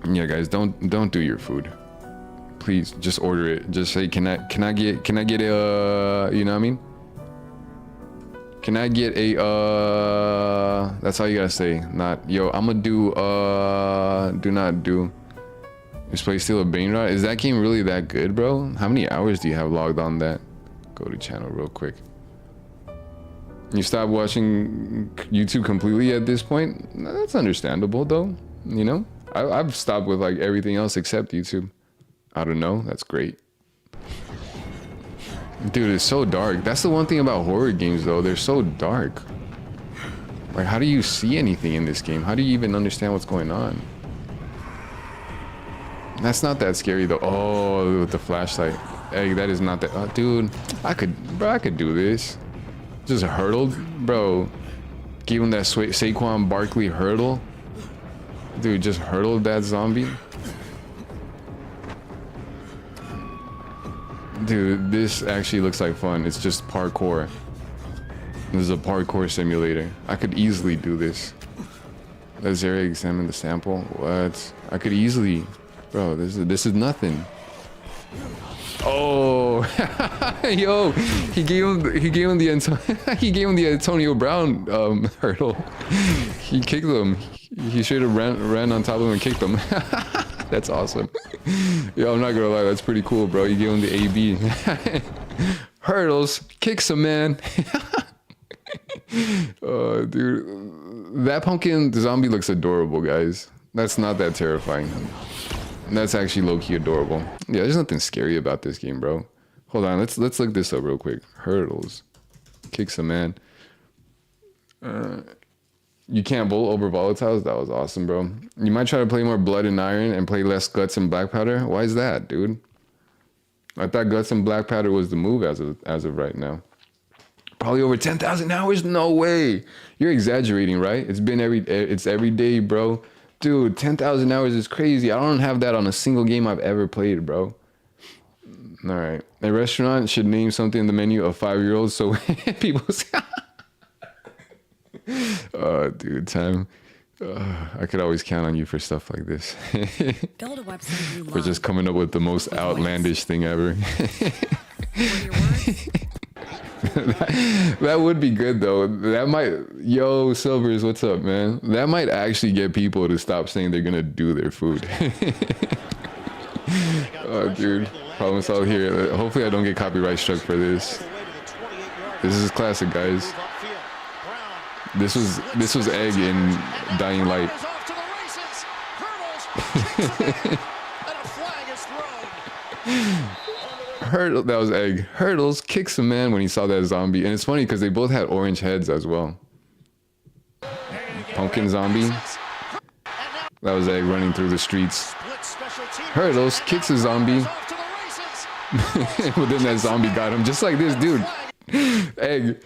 Yeah, guys, don't do your food. Please just order it. Just say, can I get a, you know what I mean? Can I get a, that's all you gotta say. Not, yo, I'm gonna do, do not do. Just play Steal a Brainrot. Is that game really that good, bro? How many hours do you have logged on that? Go to channel real quick. You stop watching YouTube completely at this point? That's understandable though, you know? I've stopped with like everything else except YouTube. I don't know, that's great. Dude, it's so dark. That's the one thing about horror games though, they're so dark. Like, how do you see anything in this game? How do you even understand what's going on? That's not that scary though. Oh, with the flashlight. Hey, that is not that. Oh, dude, I could do this. Just hurdled, bro. Give him that Saquon Barkley hurdle. Dude, just hurdled that zombie. Dude, this actually looks like fun. It's just parkour. This is a parkour simulator. I could easily do this. Let Zara examine the sample. What? I could easily. Bro, this is nothing. Oh, yo, he gave him the Antonio Brown hurdle. He kicked him. He should have ran on top of him and kicked him. That's awesome. Yo, I'm not gonna lie, that's pretty cool, bro. You gave him the AB. Hurdles, kicks him, man. Oh, dude, that pumpkin zombie looks adorable, guys. That's not that terrifying. That's actually low-key adorable. Yeah, there's nothing scary about this game, bro. Hold on, let's look this up real quick. Hurdles, kicks a man. You can't bolt over volatiles. That was awesome, bro. You might try to play more Blood and Iron and play less Guts and Black Powder. Why is that, dude? I thought Guts and Black Powder was the move as of right now. Probably over 10,000 hours? No way. You're exaggerating, right? It's every day, bro. Dude, 10,000 hours is crazy. I don't have that on a single game I've ever played, bro. All right. A restaurant should name something in the menu of 5-year-olds so people say, oh, dude, Time. I could always count on you for stuff like this. Build a website you love. For just coming up with the most outlandish thing ever. That would be good though. That might, yo, Silvers, what's up, man? That might actually get people to stop saying they're gonna do their food. Oh, dude, problem solved here. Hopefully I don't get copyright struck for this This is classic, guys. This was Egg in Dying Light. Hurdle, that was Egg. Hurdles kicks a man when he saw that zombie, and it's funny because they both had orange heads as well. Pumpkin zombie. That was Egg running through the streets. Hurdles kicks a zombie, but then that zombie got him just like this dude. Egg.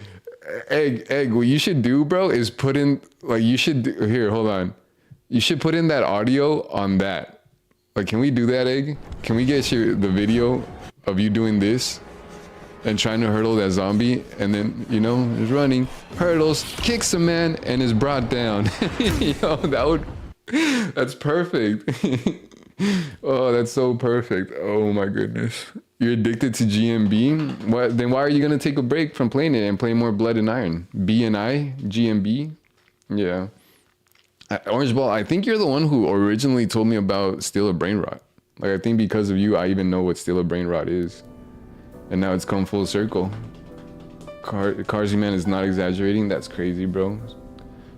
What you should do, bro, is put in like you should do, here. Hold on. You should put in that audio on that. Like, can we do that, Egg? Can we get the video of you doing this and trying to hurdle that zombie, and then is running, hurdles, kicks a man, and is brought down. That's perfect. Oh, that's so perfect. Oh my goodness. You're addicted to GMB? What? Then why are you gonna take a break from playing it and play more Blood and Iron? BNI? GMB? Yeah. Orange Ball, I think you're the one who originally told me about Steal a Brain Rot. Like, I think because of you, I even know what Steal a Brain Rot is. And now it's come full circle. Carsy Man is not exaggerating. That's crazy, bro.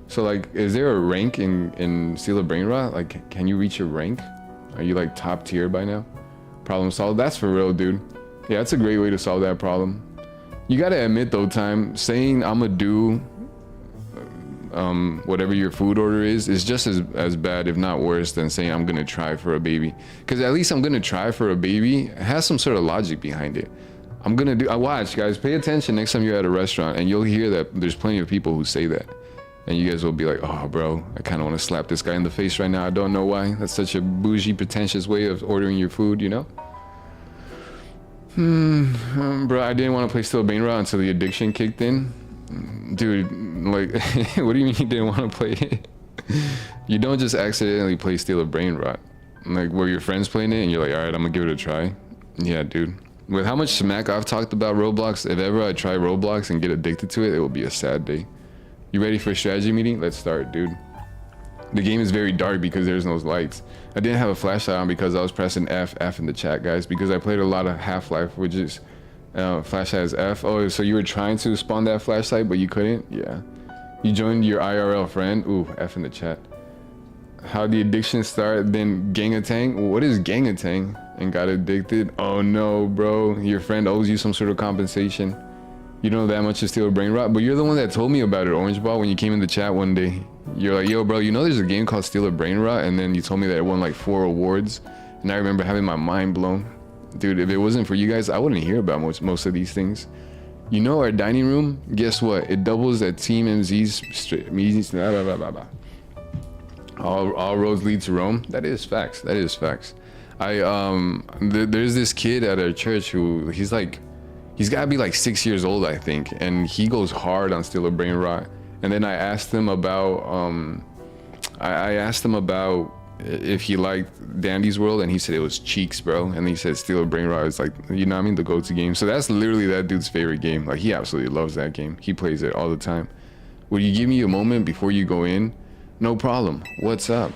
So, like, is there a rank in Steal a Brain Rot? Like, can you reach a rank? Are you, like, top tier by now? Problem solved? That's for real, dude. Yeah, that's a great way to solve that problem. You gotta admit, though, Time, saying I'm gonna do whatever your food order is just as bad, if not worse, than saying I'm gonna try for a baby. Because at least I'm gonna try for a baby has some sort of logic behind it. I'm gonna do. I watch, guys. Pay attention next time you're at a restaurant, and you'll hear that there's plenty of people who say that, and you guys will be like, "Oh, bro, I kind of want to slap this guy in the face right now. I don't know why. That's such a bougie, pretentious way of ordering your food, you know." Bro, I didn't want to play Steal a Brain Rot until the addiction kicked in. Dude, like, what do you mean you didn't want to play it? You don't just accidentally play Steal a Brain Rot. Like, were your friends playing it and you're like, all right, I'm gonna give it a try? Yeah, dude. With how much smack I've talked about Roblox, if ever I try Roblox and get addicted to it, it will be a sad day. You ready for a strategy meeting? Let's start, dude. The game is very dark because there's no lights. I didn't have a flashlight on because I was pressing F in the chat, guys, because I played a lot of Half-Life, which is flashlight is F. Oh, so you were trying to spawn that flashlight, but you couldn't? Yeah. You joined your IRL friend. Ooh, F in the chat. How the addiction start, then Gangatang. What is Gangatang? And got addicted? Oh no, bro. Your friend owes you some sort of compensation. You don't know that much to Steal a Brain Rot, but you're the one that told me about it, Orange Ball, when you came in the chat one day. You're like, yo, bro, you know there's a game called Steal a Brain Rot? And then you told me that it won like 4 awards. And I remember having my mind blown. Dude, if it wasn't for you guys, I wouldn't hear about most of these things. You know, our dining room, guess what? It doubles at Team MZ's all roads lead to Rome. That is facts. That is facts. There's this kid at our church who he's gotta be like 6 years old, I think, and he goes hard on Steal a Brain Rot. And then I asked him about I asked him about if he liked Dandy's World, and he said it was cheeks, bro. And he said Steal a Brain Rot is like, you know what I mean, the go-to game. So that's literally that dude's favorite game. Like, he absolutely loves that game. He plays it all the time. Would you give me a moment before you go in? No problem. What's up?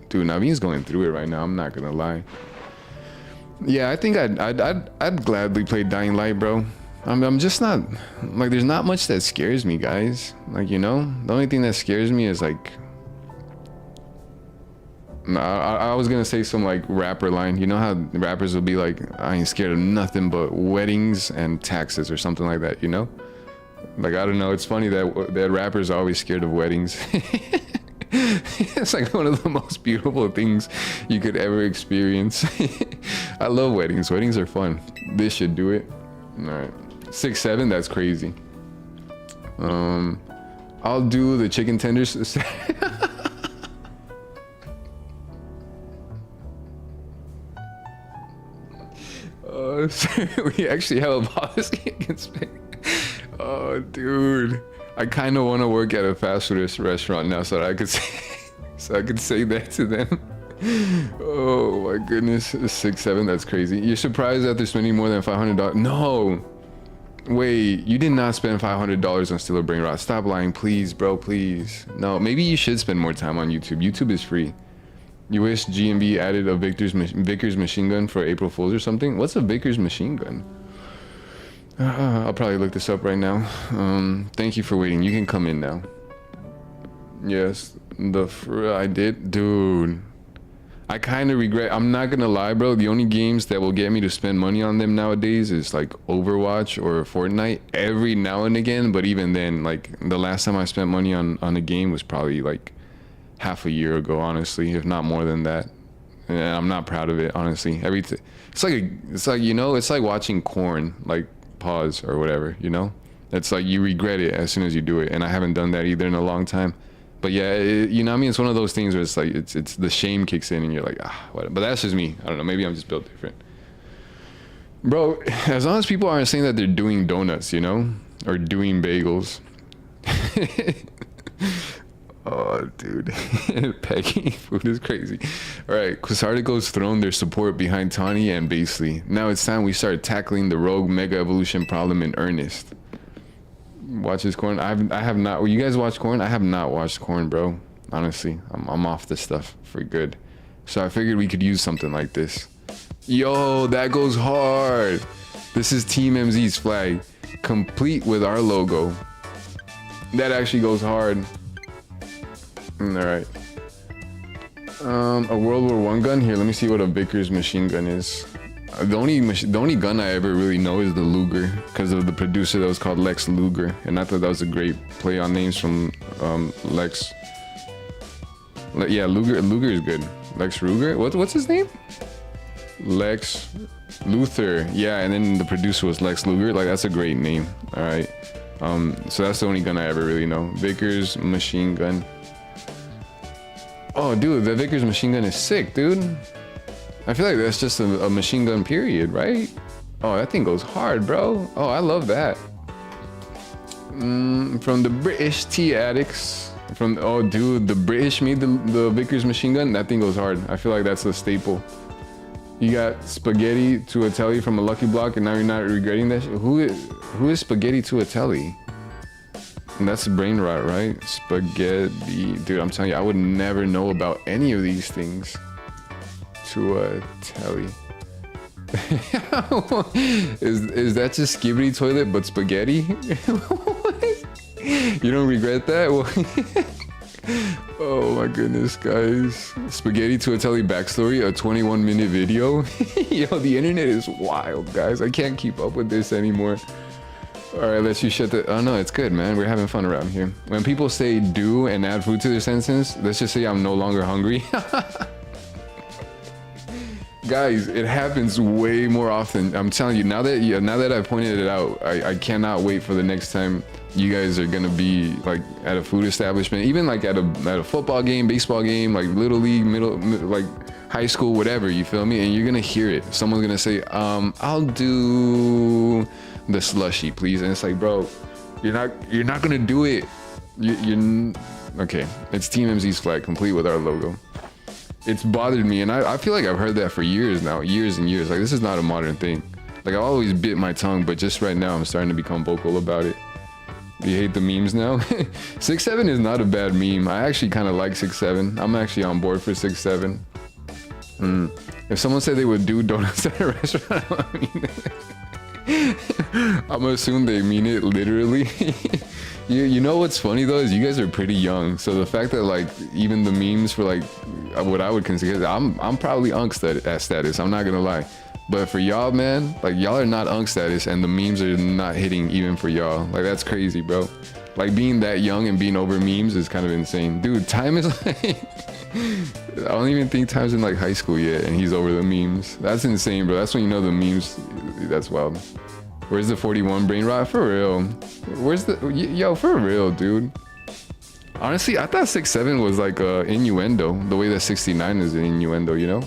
Dude, Naveen's going through it right now, I'm not gonna lie. Yeah, I think I'd gladly play Dying Light, bro. I'm just not, like, there's not much that scares me, guys. Like, you know, the only thing that scares me is like, I was gonna say some like rapper line. You know how rappers will be like, I ain't scared of nothing but weddings and taxes or something like that, you know? Like, I don't know, it's funny that rappers are always scared of weddings. It's like one of the most beautiful things you could ever experience. I love weddings. Weddings are fun. This should do it. All right, 6-7, that's crazy. I'll do the chicken tenders. We actually have a policy against me. Oh, dude, I kind of want to work at a fast food restaurant now, so that I could say that to them. Oh my goodness, 6-7, that's crazy. You're surprised that they're spending more than $500? No, wait, you did not spend $500 on Steal a Brain Rot. Stop lying, please, bro, please. No, maybe you should spend more time on YouTube. YouTube is free. You wish GMB added a Vickers machine gun for April Fools or something? What's a Vickers machine gun? I'll probably look this up right now. Thank you for waiting. You can come in now. Yes, I did, dude. I kind of regret. I'm not gonna lie, bro. The only games that will get me to spend money on them nowadays is like Overwatch or Fortnite every now and again. But even then, like the last time I spent money on a game was probably like half a year ago, honestly, if not more than that. And I'm not proud of it, honestly. It's like you know, it's like watching Corn, like pause or whatever, you know. It's like you regret it as soon as you do it, and I haven't done that either in a long time. But yeah, you know what I mean? It's one of those things where it's like, it's the shame kicks in and you're like, whatever. But that's just me. I don't know. Maybe I'm just built different. Bro, as long as people aren't saying that they're doing donuts, you know? Or doing bagels. Oh, dude. Peggy, food is crazy. All right, Quasartico's thrown their support behind Tawny and Basely. Now it's time we start tackling the rogue mega evolution problem in earnest. Watches Corn. I have not. Well, you guys watch Corn? I have not watched Corn, bro. Honestly, I'm off this stuff for good. So I figured we could use something like this. Yo, that goes hard. This is Team MZ's flag, complete with our logo. That actually goes hard. All right. A World War I gun here. Let me see what a Vickers machine gun is. The only gun I ever really know is the Luger, because of the producer that was called Lex Luger, and I thought that was a great play on names from Lex. Yeah, Luger is good. Lex Ruger. What's his name? Lex Luthor. Yeah, and then the producer was Lex Luger. Like, that's a great name. All right. So that's the only gun I ever really know. Vickers machine gun. Oh, dude, the Vickers machine gun is sick, dude. I feel like that's just a machine gun, period, right? Oh, that thing goes hard, bro. Oh, I love that. From the British tea addicts. Oh, dude, the British made the Vickers machine gun. That thing goes hard. I feel like that's a staple. You got Spaghetti Tuatelli from a Lucky Block, and now you're not regretting that shit? Who is Spaghetti Tuatelli? And that's brain rot, right? Spaghetti. Dude, I'm telling you, I would never know about any of these things. Tuatelli. Is that just Skibidi Toilet but spaghetti? You don't regret that? Oh my goodness, guys. Spaghetti Tuatelli backstory, a 21-minute video. Yo, the internet is wild, guys. I can't keep up with this anymore. All right, let's you shut the. Oh no, it's good, man. We're having fun around here. When people say do and add food to their sentence, let's just say I'm no longer hungry. Guys, it happens way more often. I'm telling you, now that I've pointed it out, I cannot wait for the next time you guys are gonna be like at a food establishment, even like at a football game, baseball game, like little league, like high school, whatever. You feel me? And you're gonna hear it. Someone's gonna say, "I'll do the slushy, please." And it's like, bro, you're not gonna do it. You're okay. It's Team MZ's flag, complete with our logo. It's bothered me, and I feel like I've heard that for years now, years and years. Like, this is not a modern thing. Like, I've always bit my tongue, but just right now I'm starting to become vocal about it. Do you hate the memes now? 6-7 is not a bad meme. I actually kind of like 6-7. I'm actually on board for 6-7. If someone said they would do donuts at a restaurant, I'm gonna assume they mean it literally. You know what's funny though is you guys are pretty young, so the fact that like even the memes for like what I would consider, I'm probably unk status. I'm not gonna lie, but for y'all, man, like y'all are not unk status, and the memes are not hitting even for y'all. Like, that's crazy, bro. Like, being that young and being over memes is kind of insane, dude. Time is like I don't even think Time's in like high school yet, and he's over the memes. That's insane, bro. That's when you know the memes. That's wild. Where's the 41 brain rot? For real. Where's the... Yo, for real, dude. Honestly, I thought 6-7 was like a innuendo. The way that 69 is an innuendo, you know?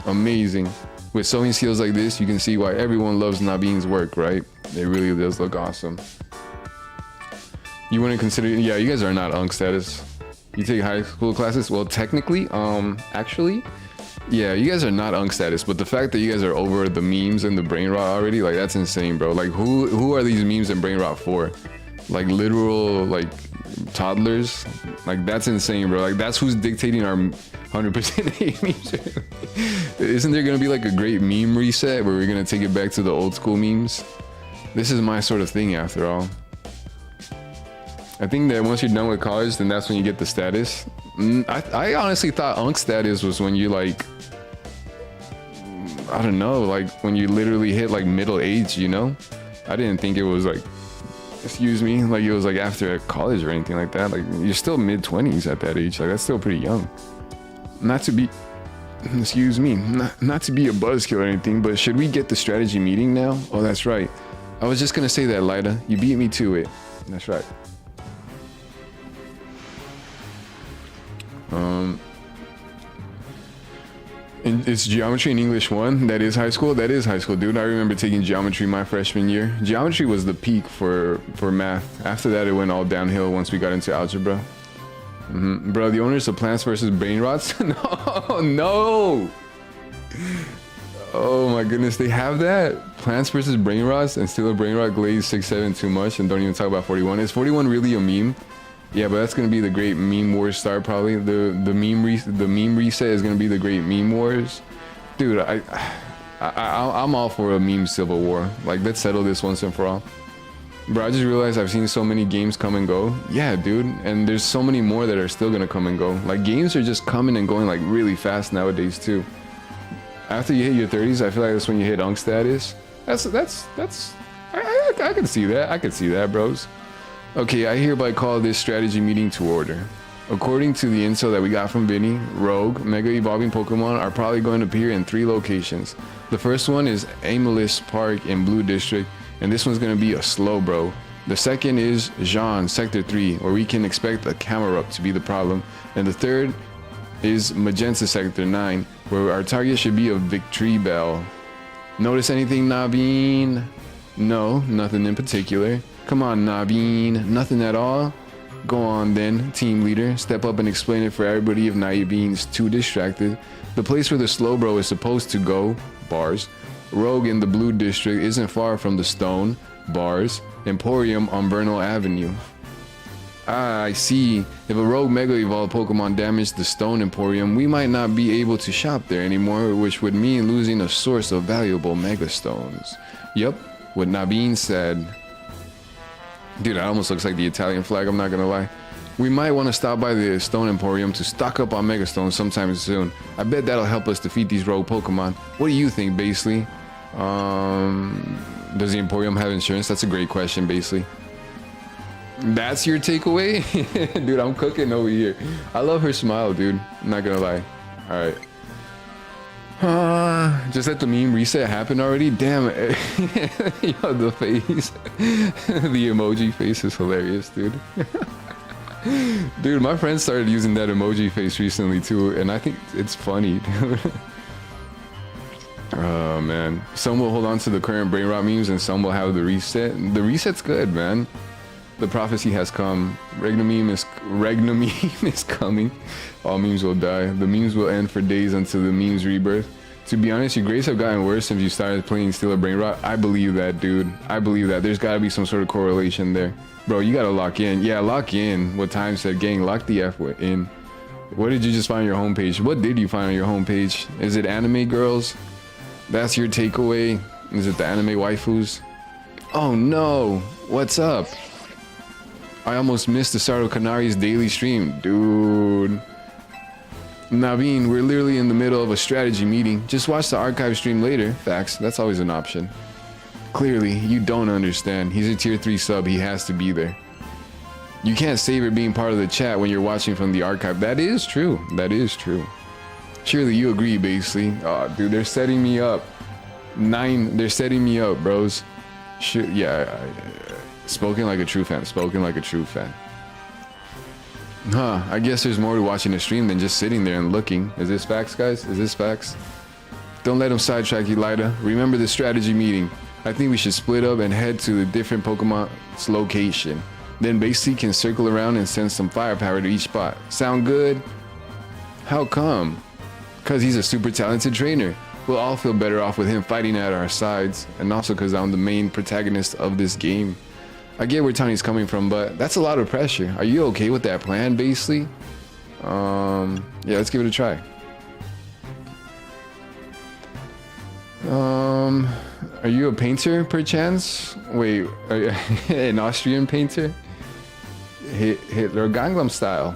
Amazing. With sewing skills like this, you can see why everyone loves Naveen's work, right? It really does look awesome. You wouldn't consider... Yeah, you guys are not unk status. You take high school classes? Well, technically, actually... Yeah, you guys are not unk status, but the fact that you guys are over the memes and the brain rot already, like, that's insane, bro. Like, who are these memes and brain rot for? Like, literal, like, toddlers? Like, that's insane, bro. Like, that's who's dictating our 100% hate memes. Isn't there gonna be like a great meme reset where we're gonna take it back to the old school memes? This is my sort of thing after all. I think that once you're done with college, then that's when you get the status. I honestly thought Unk status was when you like, I don't know, like when you literally hit like middle age, you know? I didn't think it was like, excuse me, like it was like after college or anything like that. Like you're still mid-20s at that age. Like that's still pretty young. Not to be, excuse me, not to be a buzzkill or anything, but should we get the strategy meeting now? Oh, that's right. I was just gonna say that, Lida. You beat me to it. That's right. And it's geometry and English 1. That is high school. That is high school, dude. I remember taking geometry my freshman year. Geometry was the peak for math. After that, it went all downhill once we got into algebra. Bro, the owners of Plants vs. Brain Rots? No, no. Oh my goodness, they have that? Plants vs. Brain Rots and still a Brain Rot Glaze 6-7 too much, and don't even talk about 41. Is 41 really a meme? Yeah, but that's gonna be the great meme wars start probably. The meme reset is gonna be the great meme wars. Dude, I'm all for a meme civil war. Like, let's settle this once and for all. Bro, I just realized I've seen so many games come and go. Yeah, dude, and there's so many more that are still gonna come and go. Like, games are just coming and going like really fast nowadays too. After you hit your 30s, I feel like that's when you hit Unk status. I can see that. I can see that, bros. Okay, I hereby call this strategy meeting to order. According to the info that we got from Vinny, Rogue, Mega Evolving Pokemon are probably going to appear in 3 locations. The first one is Amethyst Park in Blue District, and this one's going to be a Slowbro. The second is Jean, Sector 3, where we can expect a Camerupt to be the problem. And the third is Magenta Sector 9, where our target should be a Victreebel. Notice anything, Naveen? No, nothing in particular. Come on, Naveen. Nothing at all? Go on then, team leader. Step up and explain it for everybody if Naveen's too distracted. The place where the Slowbro is supposed to go, bars. Rogue in the Blue District isn't far from the Stone, bars. Emporium on Bernal Avenue. Ah, I see. If a Rogue Mega Evolved Pokemon damaged the Stone Emporium, we might not be able to shop there anymore, which would mean losing a source of valuable Mega Stones. Yep, what Naveen said. Dude, that almost looks like the Italian flag, I'm not gonna lie. We might want to stop by the Stone Emporium to stock up on Mega Stones sometime soon. I bet that'll help us defeat these rogue Pokemon. What do you think, Basely? Does the Emporium have insurance? That's a great question, Basely. That's your takeaway? Dude, I'm cooking over here. I love her smile, dude. I'm not gonna lie. Alright. Just let the meme reset happen already? Damn it. Yo, the face. The emoji face is hilarious, dude. Dude, my friend started using that emoji face recently too, and I think it's funny, dude. Oh man. Some will hold on to the current brain rot memes and some will have the reset. The reset's good, man. The prophecy has come. Regnameme is coming. All memes will die. The memes will end for days until the memes rebirth. To be honest, your grades have gotten worse since you started playing Steel Brain Rot. I believe that, dude. I believe that. There's got to be some sort of correlation there. Bro, you got to lock in. Yeah, lock in. What time said, gang, lock the F in. What did you just find on your homepage? What did you find on your homepage? Is it anime girls? That's your takeaway? Is it the anime waifus? Oh no. What's up? I almost missed the Sardo Canari's daily stream. Dude. Naveen, we're literally in the middle of a strategy meeting. Just watch the archive stream later. Facts, that's always an option. Clearly, you don't understand. He's a tier 3 sub, he has to be there. You can't savor being part of the chat when you're watching from the archive. That is true. That is true. Surely you agree, Basely. Oh, dude, they're setting me up. 9, they're setting me up, bros. Yeah, spoken like a true fan. Spoken like a true fan. Huh, I guess there's more to watching the stream than just sitting there and looking. Is this facts, guys? Is this facts? Don't let them sidetrack you, Lida. Remember the strategy meeting. I think we should split up and head to the different Pokemon's location. Then Basely can circle around and send some firepower to each spot. Sound good? How come? Because he's a super talented trainer. We'll all feel better off with him fighting at our sides. And also because I'm the main protagonist of this game. I get where Tony's coming from, but that's a lot of pressure. Are you okay with that plan, Basely? Yeah, let's give it a try. Are you a painter perchance? Wait, an Austrian painter? Hitler Gangnam Style.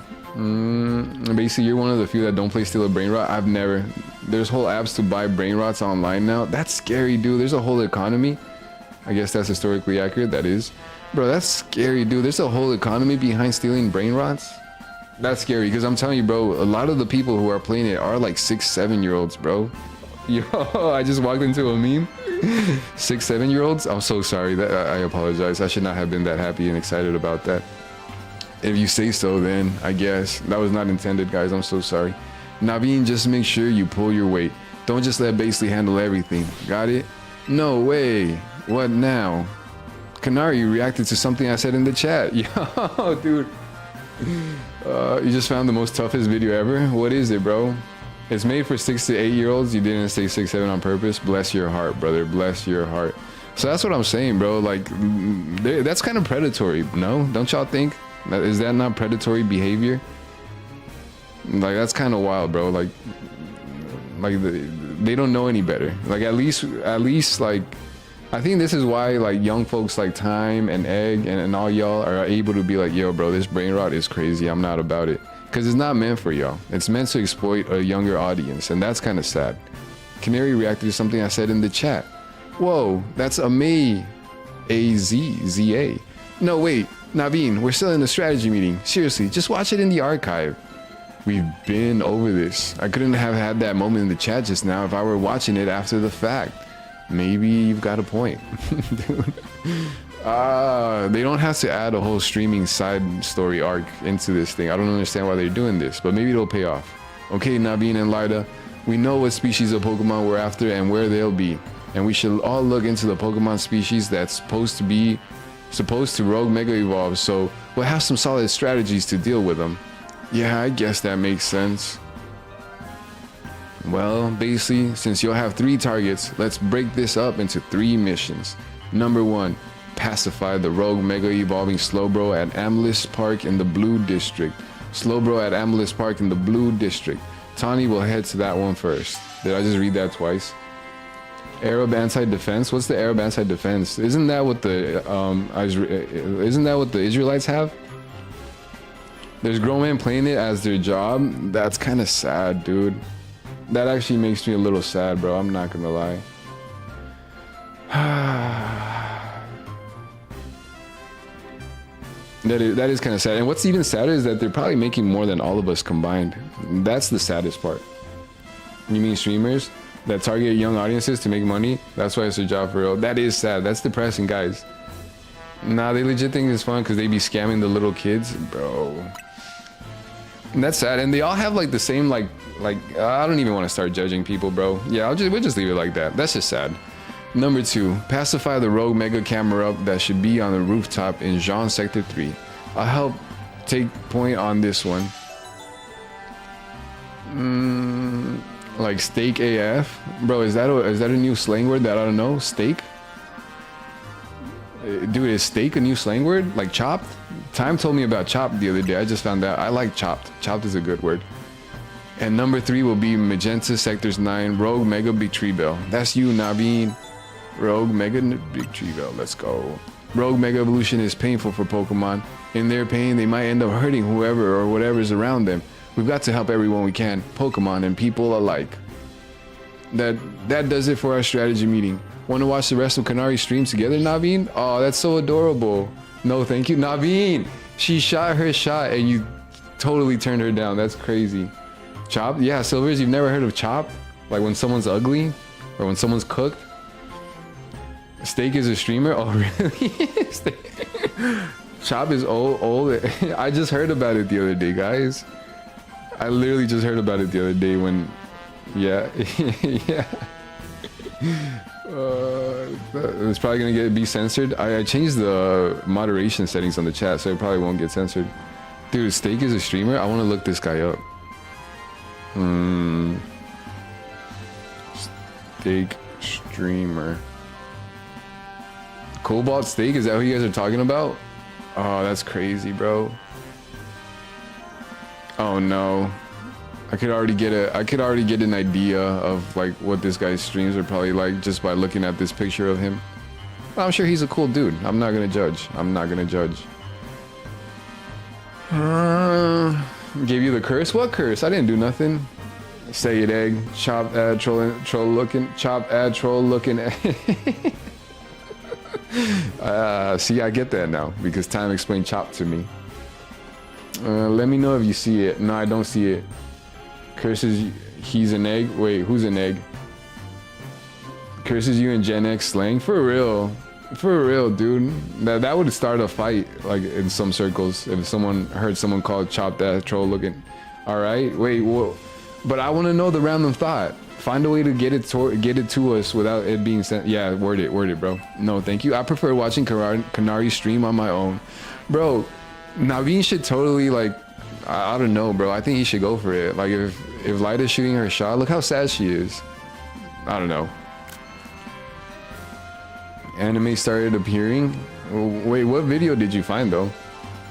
Basically, you're one of the few that don't play Steal a Brain Rot. I've never. There's whole apps to buy brain rots online now. That's scary, dude. There's a whole economy. I guess that's historically accurate. That is. Bro, that's scary, dude. There's a whole economy behind stealing brain rots. That's scary, because I'm telling you, bro, a lot of the people who are playing it are like 6-7-year-olds, bro. Yo, I just walked into a meme. 6-7-year-olds? I'm so sorry. I apologize. I should not have been that happy and excited about that. If you say so, then I guess. That was not intended, guys. I'm so sorry. Naveen, just make sure you pull your weight. Don't just let Basely handle everything. Got it? No way. What now? Kanari, you reacted to something I said in the chat. Yo, dude. You just found the most toughest video ever? What is it, bro? It's made for 6 to 8-year-olds. You didn't say 6-7 on purpose. Bless your heart, brother. Bless your heart. So that's what I'm saying, bro. Like, that's kind of predatory, no? Don't y'all think? Is that not predatory behavior? Like, that's kind of wild, bro. Like they don't know any better. Like, at least, like, I think this is why, like, young folks like Time and Egg and all y'all are able to be like, yo, bro, this brain rot is crazy. I'm not about it. Because it's not meant for y'all. It's meant to exploit a younger audience, and that's kind of sad. Canary reacted to something I said in the chat. Whoa, that's Amay A-Z-Z-A. No, wait, Naveen, we're still in the strategy meeting. Seriously, just watch it in the archive. We've been over this. I couldn't have had that moment in the chat just now if I were watching it after the fact. Maybe you've got a point. Dude. They don't have to add a whole streaming side story arc into this thing. I don't understand why they're doing this, but maybe it'll pay off. Okay, Naveen and Lida, we know what species of Pokemon we're after and where they'll be. And we should all look into the Pokemon species that's supposed to Rogue Mega Evolve, so we'll have some solid strategies to deal with them. Yeah, I guess that makes sense. Well, basically, since you'll have 3 targets, let's break this up into 3 missions. Number 1, pacify the Rogue Mega Evolving Slowbro at Amethyst Park in the Blue District. Slowbro at Amethyst Park in the Blue District. Tawny will head to that one first. Did I just read that twice? Arab anti-defense? What's the Arab anti-defense? Isn't that what the Israelites have? There's grown men playing it as their job. That's kind of sad, dude. That actually makes me a little sad, bro. I'm not gonna lie. That is kind of sad. And what's even sadder is that they're probably making more than all of us combined. That's the saddest part. You mean streamers that target young audiences to make money? That's why it's their job for real. That is sad. That's depressing, guys. Nah, they legit think it's fun because they be scamming the little kids, bro. And that's sad. And they all have like the same like I don't even want to start judging people, bro. Yeah, we'll just leave it like that. That's just sad. Number 2, pacify the Rogue Mega camera up that should be on the rooftop in Jean Sector 3. I'll help take point on this one. Like steak AF? Bro, is that a new slang word that I don't know? Steak? Dude, is steak a new slang word? Like chopped? Time told me about chopped the other day. I just found out. I like chopped. Chopped is a good word. And number 3 will be Magenta Sectors 9, Rogue Mega Big Tree Bell. That's you, Naveen. Rogue Mega Big Tree Bell. Let's go. Rogue Mega Evolution is painful for Pokemon. In their pain, they might end up hurting whoever or whatever's around them. We've got to help everyone we can, Pokemon and people alike. That does it for our strategy meeting. Want to watch the rest of Kanari's streams together, Naveen? Oh, that's so adorable. No, thank you. Naveen! She shot her shot and you totally turned her down. That's crazy. Chopped? Yeah, Silvers, you've never heard of chopped? Like when someone's ugly? Or when someone's cooked? Steak is a streamer? Oh, really? Chop is old. I just heard about it the other day, guys. I literally just heard about it the other day when... Yeah. Yeah. It's probably gonna be censored. I changed the moderation settings on the chat, so it probably won't get censored. Dude, Steak is a streamer? I want to look this guy up. Steak streamer. Cobalt Steak? Is that who you guys are talking about? Oh, that's crazy, bro. Oh no. I could already get an idea of like what this guy's streams are probably like just by looking at this picture of him. But I'm sure he's a cool dude. I'm not gonna judge. Gave you the curse? What curse? I didn't do nothing. Say it, egg. Chop ad troll looking. Chop ad troll looking. See, I get that now because time explained chop to me. Let me know if you see it. No, I don't see it. Curses, he's an egg. Wait, who's an egg? Curses you in Gen X slang? For real, dude. That would start a fight, like in some circles. If someone heard someone call chop that troll looking. All right, wait, whoa. But I want to know the random thought. Find a way to get it to us without it being sent. Yeah, word it, bro. No, thank you. I prefer watching Kanari stream on my own, bro. Naveen should totally like. I don't know, bro. I think he should go for it. Like if Lida's shooting her shot, look how sad she is. I don't know. Anime started appearing. Wait, what video did you find though?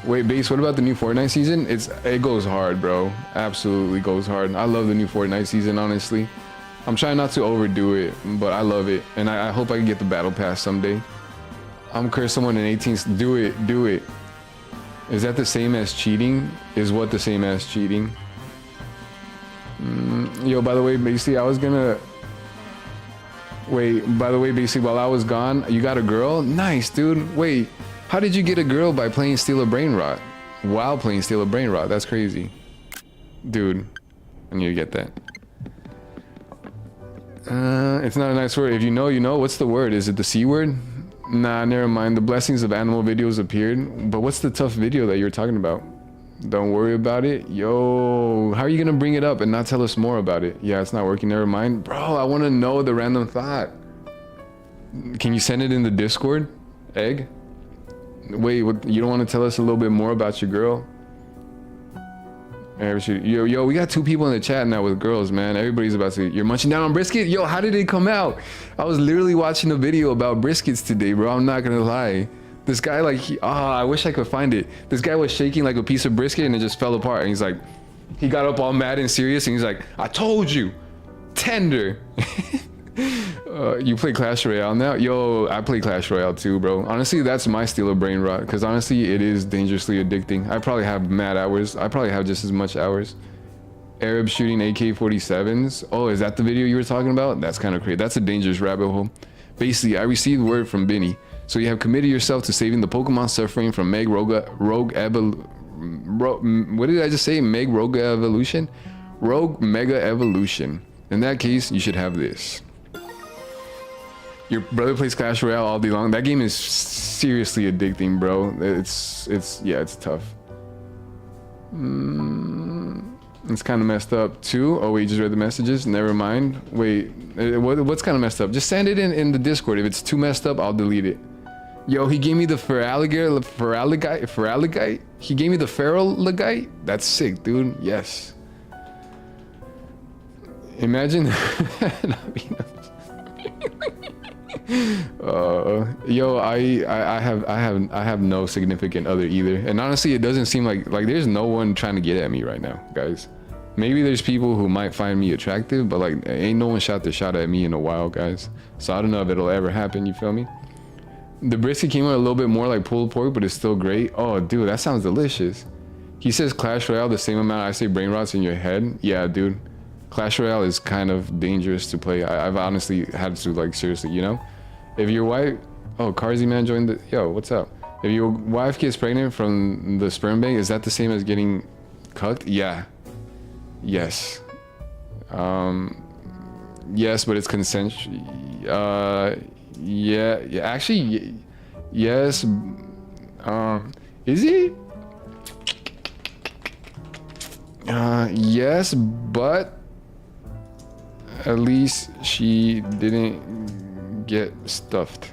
Wait, Base, what about the new Fortnite season? It goes hard, bro. Absolutely goes hard. I love the new Fortnite season, honestly. I'm trying not to overdo it, but I love it. And I hope I can get the battle pass someday. I'm curse someone in 18th. Do it. Is that the same as cheating? Is what the same as cheating? Yo, by the way, basically, I was gonna... Wait, by the way, basically, while I was gone, you got a girl? Nice, dude. Wait, how did you get a girl by playing Steal a Brain Rot? While playing Steal a Brain Rot? That's crazy. Dude, I need to get that. It's not a nice word. If you know, you know. What's the word? Is it the C word? Nah, never mind. The blessings of animal videos appeared. But what's the tough video that you're talking about? Don't worry about it. Yo, how are you gonna bring it up and not tell us more about it? Yeah, it's not working. Never mind. Bro, I want to know the random thought. Can you send it in the Discord? Egg? Wait, what, you don't want to tell us a little bit more about your girl? Yo, we got 2 people in the chat now with girls, man. Everybody's about to... You're munching down on brisket? Yo, how did it come out? I was literally watching a video about briskets today, bro. I'm not gonna lie. This guy, like, I wish I could find it. This guy was shaking like a piece of brisket and it just fell apart. And he's like, he got up all mad and serious and he's like, I told you, tender. You play Clash Royale now? Yo, I play Clash Royale too, bro. Honestly, that's my Steal a Brain Rot. Because honestly, it is dangerously addicting. I probably have mad hours. I probably have just as much hours. Arab shooting AK-47s. Oh, is that the video you were talking about? That's kind of crazy. That's a dangerous rabbit hole. Basically, I received word from Benny. So you have committed yourself to saving the Pokemon suffering from what did I just say? Rogue Mega Evolution. In that case, you should have this. Your brother plays Clash Royale all day long. That game is seriously addicting, bro. It's tough. It's kind of messed up too. Oh wait, you just read the messages. Never mind. Wait, what's kind of messed up? Just send it in the Discord. If it's too messed up, I'll delete it. Yo, he gave me the Feraligatite. He gave me the Feraligatite. That's sick, dude. Yes. Imagine. Yo, I have no significant other either, and honestly, it doesn't seem like there's no one trying to get at me right now, guys. Maybe there's people who might find me attractive, but like, ain't no one shot their shot at me in a while, guys. So I don't know if it'll ever happen. You feel me? The brisket came out a little bit more like pulled pork, but it's still great. Oh, dude, that sounds delicious. He says Clash Royale the same amount I say brain rots in your head. Yeah, dude. Clash Royale is kind of dangerous to play. I've honestly had to, like, seriously, you know? If your wife... Oh, Carzy Man joined the... Yo, what's up? If your wife gets pregnant from the sperm bank, is that the same as getting cucked? Yeah. Yes. Yes, but it's consensual. Yeah, actually, yes. Is it? Yes, but at least she didn't get stuffed.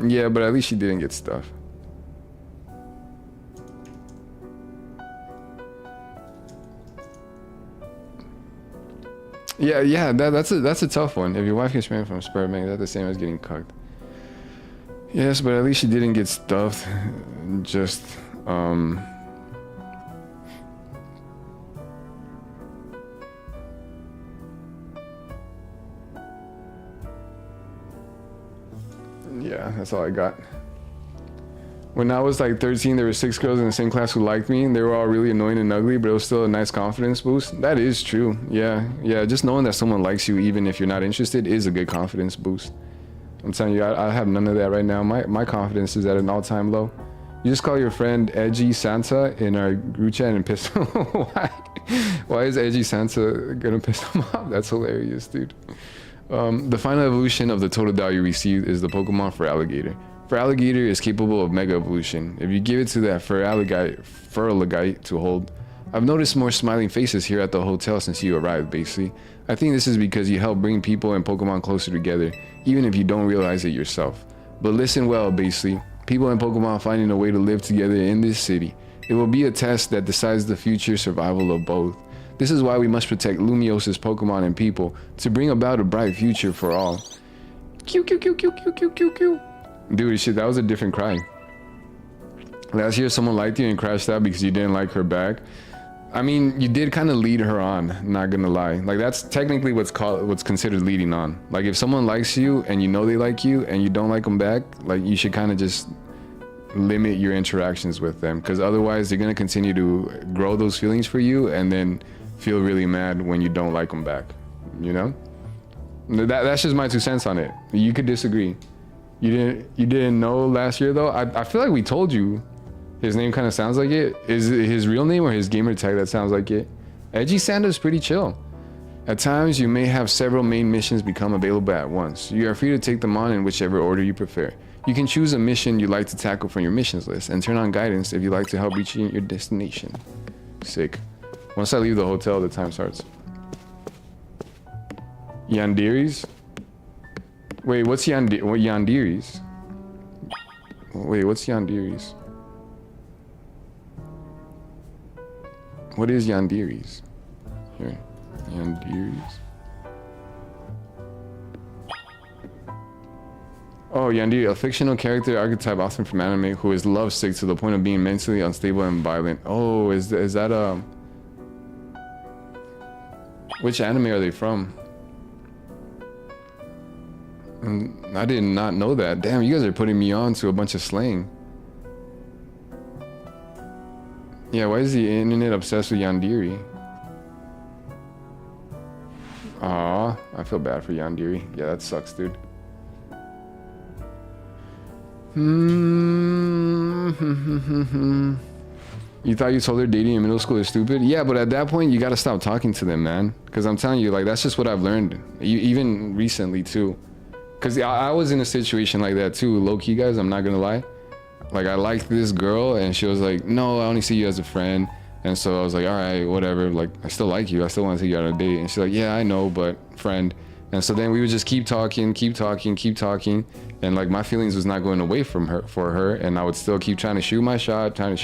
Yeah, but at least she didn't get stuffed. Yeah, that's a tough one. If your wife gets pregnant from sperm bank, that's the same as getting cucked. Yes, but at least she didn't get stuffed. Just Yeah, that's all I got. When I was like 13, there were 6 girls in the same class who liked me. They were all really annoying and ugly, but it was still a nice confidence boost. That is true. Yeah. Just knowing that someone likes you, even if you're not interested, is a good confidence boost. I'm telling you, I have none of that right now. My confidence is at an all-time low. You just call your friend Edgy Santa in our group chat and piss him off. Why is Edgy Santa gonna piss him off? That's hilarious, dude. The final evolution of the Totodile you received is the Pokemon Feraligatr. Feraligatr is capable of Mega Evolution. If you give it to that Feraligatr to hold. I've noticed more smiling faces here at the hotel since you arrived, basically. I think this is because you help bring people and Pokemon closer together, even if you don't realize it yourself. But listen well, basically. People and Pokemon finding a way to live together in this city. It will be a test that decides the future survival of both. This is why we must protect Lumios's Pokemon and people to bring about a bright future for all. Q. Dude, shit, that was a different cry. Last year, someone liked you and crashed out because you didn't like her back. I mean, you did kind of lead her on, not gonna lie. Like, that's technically what's considered leading on. Like, if someone likes you and you know they like you and you don't like them back, like, you should kind of just limit your interactions with them, because otherwise they're gonna continue to grow those feelings for you and then feel really mad when you don't like them back. You know? That's just my 2 cents on it. You could disagree. You didn't know last year though? I feel like we told you. His name kind of sounds like it. Is it his real name or his gamer tag that sounds like it? Edgy Santa is pretty chill. At times, you may have several main missions become available at once. You are free to take them on in whichever order you prefer. You can choose a mission you'd like to tackle from your missions list and turn on guidance if you'd like to help reach your destination. Sick. Once I leave the hotel, the time starts. Yandiris? Wait, what's Yandiris? Wait, what's Yandiris? What is Yandiris? Here, Yandiris. Oh, Yandiri, a fictional character archetype often from anime who is lovesick to the point of being mentally unstable and violent. Oh, is that which anime are they from? I did not know that. Damn, you guys are putting me on to a bunch of slang. Yeah, why is the internet obsessed with Yandiri? Aw, I feel bad for Yandiri. Yeah, that sucks, dude. You thought you told her dating in middle school is stupid? Yeah, but at that point, you gotta stop talking to them, man. Because I'm telling you, like, that's just what I've learned. Even recently, too. Because I was in a situation like that, too. Low-key, guys, I'm not gonna lie. Like, I liked this girl, and she was like, no, I only see you as a friend. And so I was like, all right, whatever. Like, I still like you. I still want to take you on a date. And she's like, yeah, I know, but friend. And so then we would just keep talking. And, like, my feelings was not going away from her, for her. And I would still keep trying to shoot my shot. And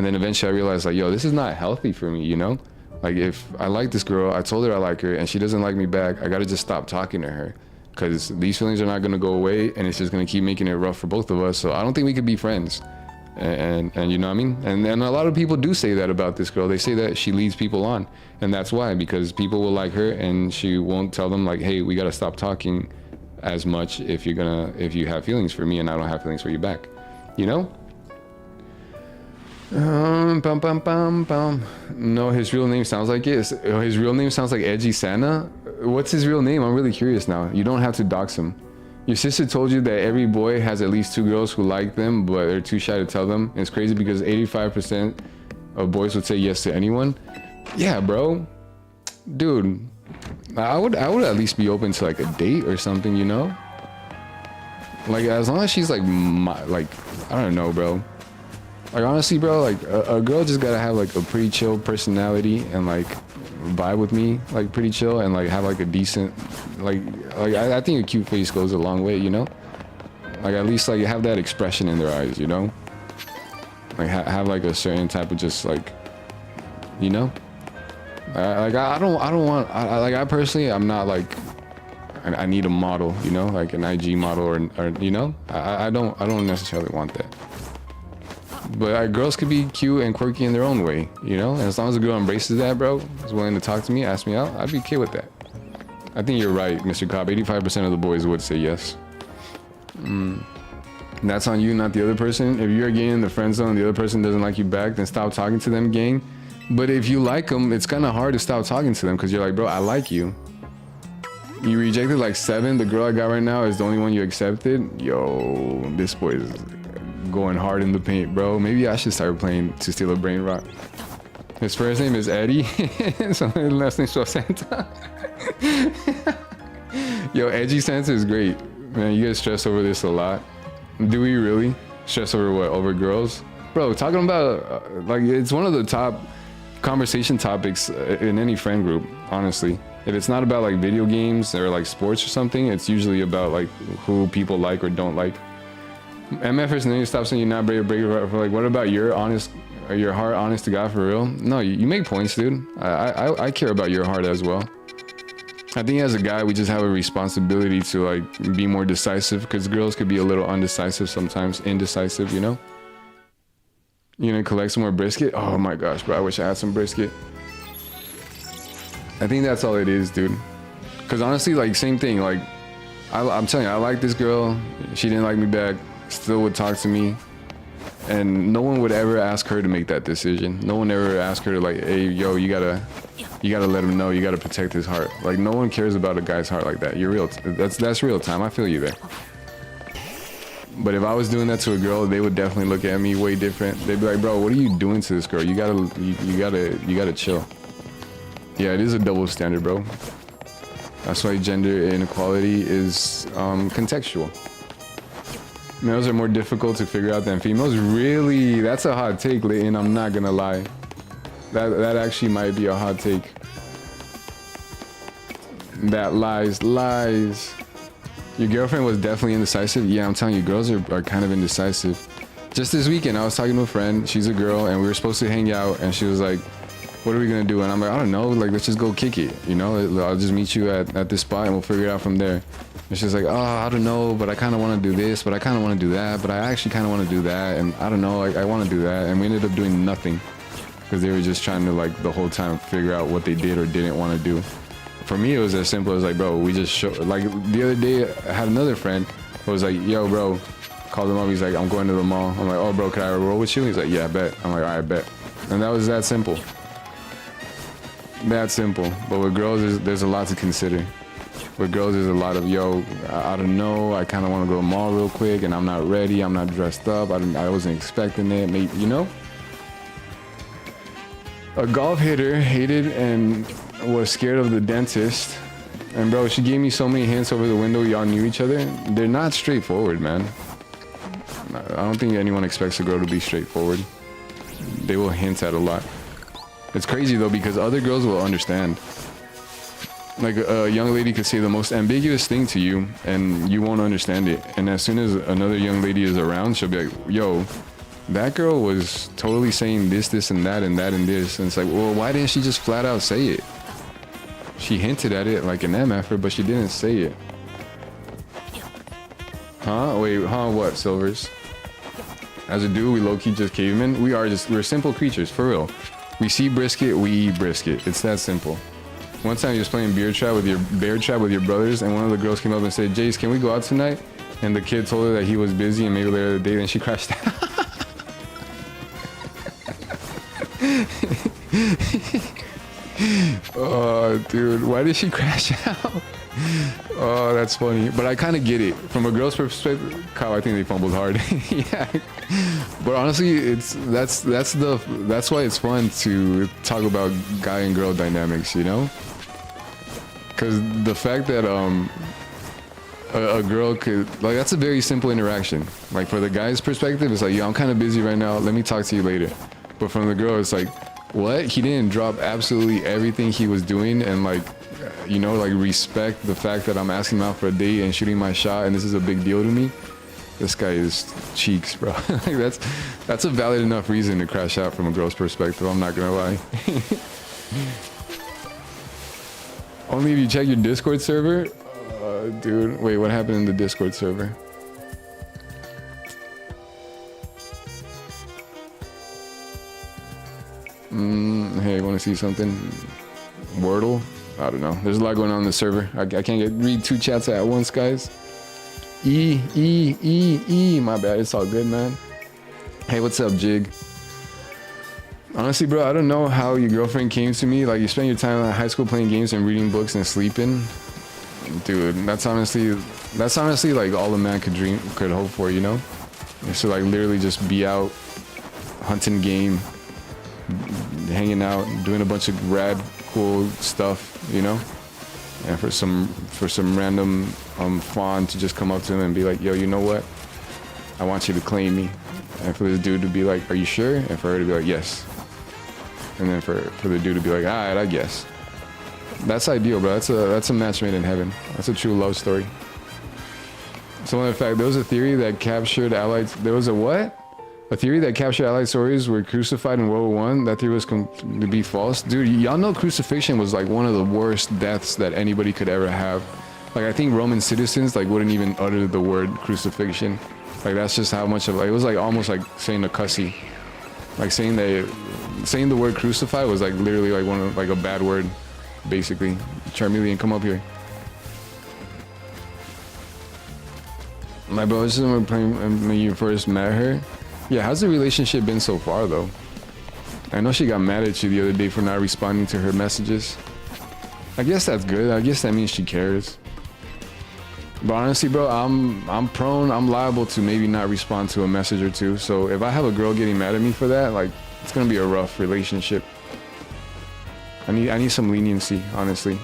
then eventually I realized, like, yo, this is not healthy for me, you know? Like, if I like this girl, I told her I like her, and she doesn't like me back, I got to just stop talking to her. Because these feelings are not going to go away, and it's just going to keep making it rough for both of us. So I don't think we could be friends. And you know what I mean? And a lot of people do say that about this girl. They say that she leads people on. And that's why, because people will like her, and she won't tell them, like, hey, we got to stop talking as much if you have feelings for me and I don't have feelings for you back. You know? No, his real name sounds like it. His real name sounds like Edgy Santa. What's his real name? I'm really curious now. You don't have to dox him. Your sister told you that every boy has at least 2 girls who like them, but they're too shy to tell them. It's crazy because 85% of boys would say yes to anyone. Yeah, bro. Dude, I would at least be open to like a date or something, you know? Like, as long as she's like, I don't know, bro. Like, honestly, bro, like a girl just gotta have like a pretty chill personality and like vibe with me, like pretty chill, and like have like a decent, like I think a cute face goes a long way, you know? Like, at least like have that expression in their eyes, you know? Like have like a certain type of just like, you know? I personally, I'm not like, I need a model, you know, like an IG model or you know, I don't necessarily want that. But girls could be cute and quirky in their own way, you know? And as long as a girl embraces that, bro, is willing to talk to me, ask me out, I'd be okay with that. I think you're right, Mr. Cobb. 85% of the boys would say yes. That's on you, not the other person. If you're getting in the friend zone and the other person doesn't like you back, then stop talking to them, gang. But if you like them, it's kind of hard to stop talking to them because you're like, bro, I like you. You rejected like 7. The girl I got right now is the only one you accepted. Yo, this boy is going hard in the paint, bro. Maybe I should start playing To Steal a Brain Rot. His first name is Eddie. So his last name's Santa. Yo, Edgy Santa is great. Man, you guys stress over this a lot. Do we really? Stress over what? Over girls? Bro, talking about, like, it's one of the top conversation topics in any friend group, honestly. If it's not about, like, video games or, like, sports or something, it's usually about, like, who people like or don't like. MFers need to stop saying you're not brave or brave. Like, what about your heart, honest to God, for real? No, you make points, dude. I care about your heart as well. I think as a guy, we just have a responsibility to like be more decisive because girls could be a little undecisive sometimes, indecisive, you know? You know, collect some more brisket. Oh my gosh, bro, I wish I had some brisket. I think that's all it is, dude. Because honestly, like, same thing. Like, I'm telling you, I like this girl. She didn't like me back. Still would talk to me. And no one would ever ask her to make that decision. No one ever asked her to, like, hey, yo, you gotta let him know. You gotta protect his heart. Like, no one cares about a guy's heart like that. You're real. That's real time. I feel you there. But if I was doing that to a girl, they would definitely look at me way different. They'd be like, bro, what are you doing to this girl? You gotta chill. Yeah, it is a double standard, bro. That's why gender inequality is contextual. Males are more difficult to figure out than females. Really? That's a hot take, Leighton. I'm not gonna lie. That actually might be a hot take. That lies. Your girlfriend was definitely indecisive. Yeah, I'm telling you, girls are kind of indecisive. Just this weekend, I was talking to a friend. She's a girl, and we were supposed to hang out, and she was like, what are we gonna do? And I'm like, I don't know, like, let's just go kick it, you know? I'll just meet you at this spot and we'll figure it out from there. And she's like, oh, I don't know, but I kind of want to do this, but I kind of want to do that, but I actually kind of want to do that, and I don't know, I want to do that. And we ended up doing nothing because they were just trying to, like, the whole time figure out what they did or didn't want to do. For me, it was as simple as, like, bro, we just show, like, the other day I had another friend who was like, yo, bro, called him up, he's like, I'm going to the mall. I'm like, oh, bro, can I roll with you? He's like, yeah, bet. I'm like, all right, bet. And that was that simple. That simple. But with girls, there's a lot to consider. With girls, there's a lot of, yo, I don't know, I kind of want to go to the mall real quick, and I'm not ready, I'm not dressed up, I wasn't expecting it, maybe, you know? A golf hitter hated and was scared of the dentist. And bro, she gave me so many hints over the window, y'all knew each other. They're not straightforward, man. I don't think anyone expects a girl to be straightforward. They will hint at a lot. It's crazy though, because other girls will understand. Like, a young lady could say the most ambiguous thing to you and you won't understand it. And as soon as another young lady is around, she'll be like, yo, that girl was totally saying this, this, and that, and that, and this. And it's like, well, why didn't she just flat out say it? She hinted at it like an MFer, but she didn't say it. Huh? Wait, huh? What, Silvers? As a dude, we low-key just cavemen. We're simple creatures, for real. We see brisket, we eat brisket. It's that simple. One time you was playing bear trap with your brothers, and one of the girls came up and said, Jace, can we go out tonight? And the kid told her that he was busy and maybe later the day, and she crashed out. Oh, dude, why did she crash out? Oh, that's funny. But I kind of get it. From a girl's perspective, Kyle, I think they fumbled hard. Yeah. But honestly, that's why it's fun to talk about guy and girl dynamics, you know? Because the fact that a girl could, like, that's a very simple interaction. Like, for the guy's perspective, it's like, yo, I'm kind of busy right now, let me talk to you later. But from the girl, it's like, what? He didn't drop absolutely everything he was doing and, like, you know, like, respect the fact that I'm asking him out for a date and shooting my shot and this is a big deal to me. This guy is cheeks, bro. Like, that's a valid enough reason to crash out from a girl's perspective, I'm not gonna lie. Only if you check your Discord server? Dude, wait, what happened in the Discord server? Hey, want to see something? Wordle? I don't know. There's a lot going on in the server. I can't read 2 chats at once, guys. My bad. It's all good, man. Hey, what's up, Jig? Honestly, bro, I don't know how your girlfriend came to me. Like, you spent your time in high school playing games and reading books and sleeping. Dude, that's honestly like all a man could hope for, you know? Is to like literally just be out hunting game, hanging out, doing a bunch of rad, cool stuff, you know? And for some random fawn to just come up to him and be like, yo, you know what? I want you to claim me. And for this dude to be like, are you sure? And for her to be like, yes. And then for the dude to be like, all right, I guess. That's ideal, bro. That's a match made in heaven. That's a true love story. So in fact, there was a theory that captured Allied. There was a what? A theory that captured Allied soldiers were crucified in World War I. That theory was to be false. Dude, y'all know crucifixion was like one of the worst deaths that anybody could ever have. Like, I think Roman citizens like wouldn't even utter the word crucifixion. Like, that's just how much of like, it was like almost like saying a cussy. Like saying the word crucify was like literally like one of like a bad word, basically. Charmeleon, come up here. My bro, this is when you first met her. Yeah, how's the relationship been so far though? I know she got mad at you the other day for not responding to her messages. I guess that's good. I guess that means she cares. But honestly, bro, I'm liable to maybe not respond to a message or two. So if I have a girl getting mad at me for that, like, it's gonna be a rough relationship. I need some leniency, honestly.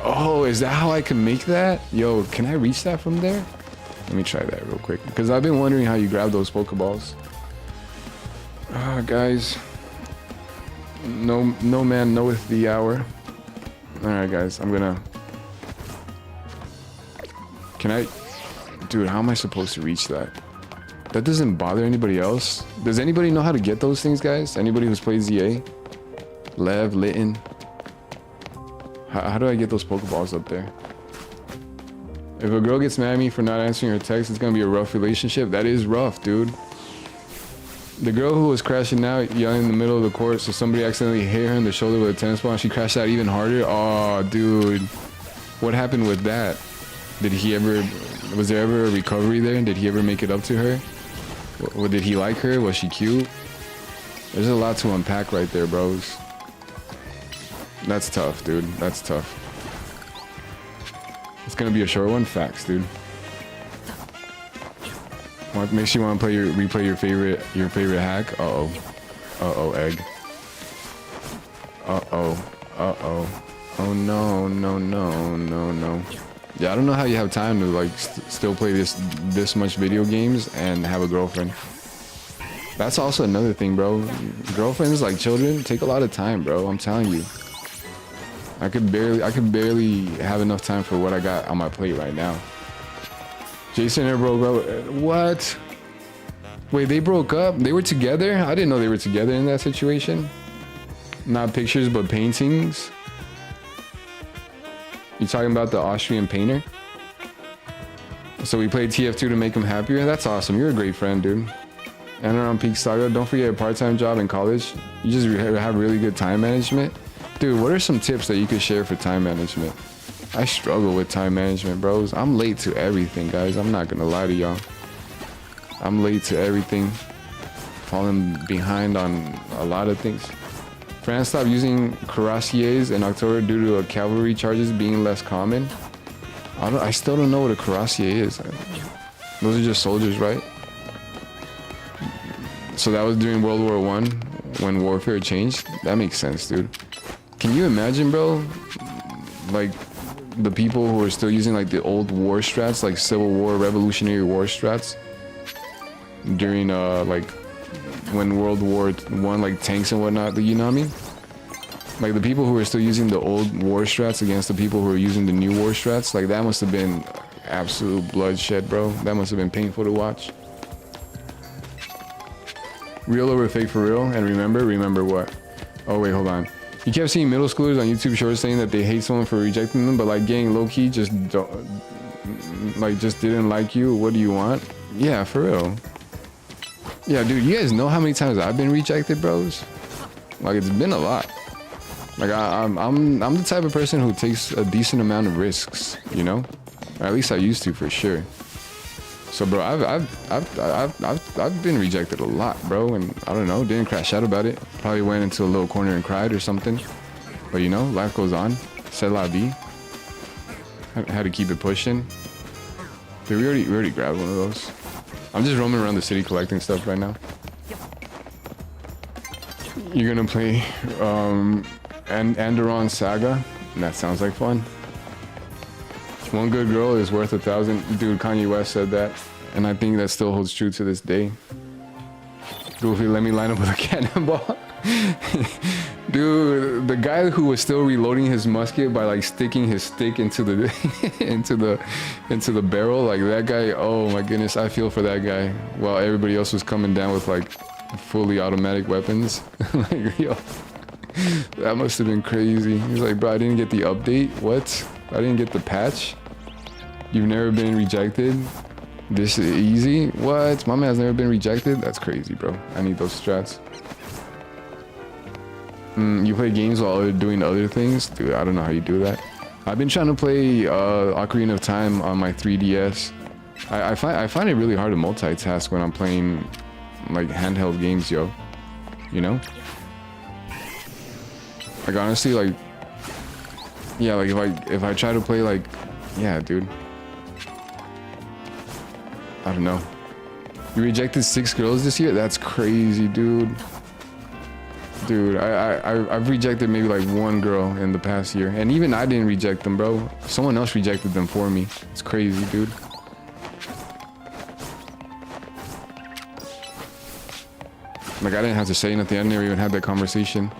Oh, is that how I can make that? Yo, can I reach that from there? Let me try that real quick, because I've been wondering how you grab those Pokeballs. Guys, no man knoweth the hour. All right, guys, I'm gonna. Can I, dude? How am I supposed to reach that? That doesn't bother anybody else. Does anybody know how to get those things, guys? Anybody who's played ZA? Lev, Litton. How do I get those Pokeballs up there? If a girl gets mad at me for not answering her text, it's gonna be a rough relationship. That is rough, dude. The girl who was crashing out, yelling in the middle of the court, so somebody accidentally hit her in the shoulder with a tennis ball and she crashed out even harder. Oh, dude. What happened with that? Was there ever a recovery there? Did he ever make it up to her? Or did he like her? Was she cute? There's a lot to unpack right there, bros. That's tough, dude. That's tough. It's gonna be a short one. Facts, dude. Makes you want to replay your favorite hack. Uh-oh, egg. Uh-oh. Oh no. Yeah, I don't know how you have time to like still play this much video games and have a girlfriend. That's also another thing, bro. Girlfriends, like children, take a lot of time, bro. I'm telling you. I could barely have enough time for what I got on my plate right now. Jason and bro, what? Wait, they broke up? They were together? I didn't know they were together in that situation. Not pictures, but paintings. You talking about the Austrian painter? So we played TF2 to make him happier? That's awesome. You're a great friend, dude. And around Peak Saga, don't forget a part-time job in college. You just have really good time management. Dude, what are some tips that you could share for time management? I struggle with time management, bros. I'm late to everything, guys. I'm not gonna lie to y'all. I'm late to everything. Falling behind on a lot of things. France stopped using cuirassiers in October due to cavalry charges being less common. I still don't know what a cuirassier is. Those are just soldiers, right? So that was during World War I when warfare changed? That makes sense, dude. Can you imagine, bro? Like the people who are still using like the old war strats, like Civil War, Revolutionary War strats during like when World War I, like tanks and whatnot, you know what I mean? Like the people who are still using the old war strats against the people who are using the new war strats, like that must have been absolute bloodshed, bro. That must have been painful to watch. Real over fake for real, and remember what? Oh wait, hold on. You kept seeing middle schoolers on YouTube shorts saying that they hate someone for rejecting them, but like gang low-key just didn't like you. What do you want? Yeah, for real. Yeah, dude, you guys know how many times I've been rejected, bros? Like, it's been a lot. Like, I'm the type of person who takes a decent amount of risks, you know? Or at least I used to, for sure. So, bro, I've been rejected a lot, bro, and I don't know, didn't crash out about it. Probably went into a little corner and cried or something. But you know, life goes on. C'est la vie. Had to keep it pushing. Dude, we already grabbed one of those. I'm just roaming around the city collecting stuff right now. You're gonna play Anderon Saga? That sounds like fun. One good girl is worth 1,000. Dude, Kanye West said that, and I think that still holds true to this day. Goofy, let me line up with a cannonball. Dude, the guy who was still reloading his musket by like sticking his stick into the into the barrel, like that guy. Oh my goodness, I feel for that guy. While everybody else was coming down with like fully automatic weapons. Like, yo, that must have been crazy. He's like, bro, I didn't get the update. What? I didn't get the patch. You've never been rejected? This is easy? What? My man's never been rejected? That's crazy, bro. I need those strats. You play games while doing other things? Dude, I don't know how you do that. I've been trying to play Ocarina of Time on my 3DS. I find it really hard to multitask when I'm playing like handheld games, yo. You know? Like honestly, like, yeah, like if I try to play like, yeah, dude. I don't know. You rejected 6 girls this year? That's crazy, dude. Dude, I've rejected maybe like 1 girl in the past year, and even I didn't reject them, bro. Someone else rejected them for me. It's crazy, dude. Like I didn't have to say nothing. I never even had that conversation.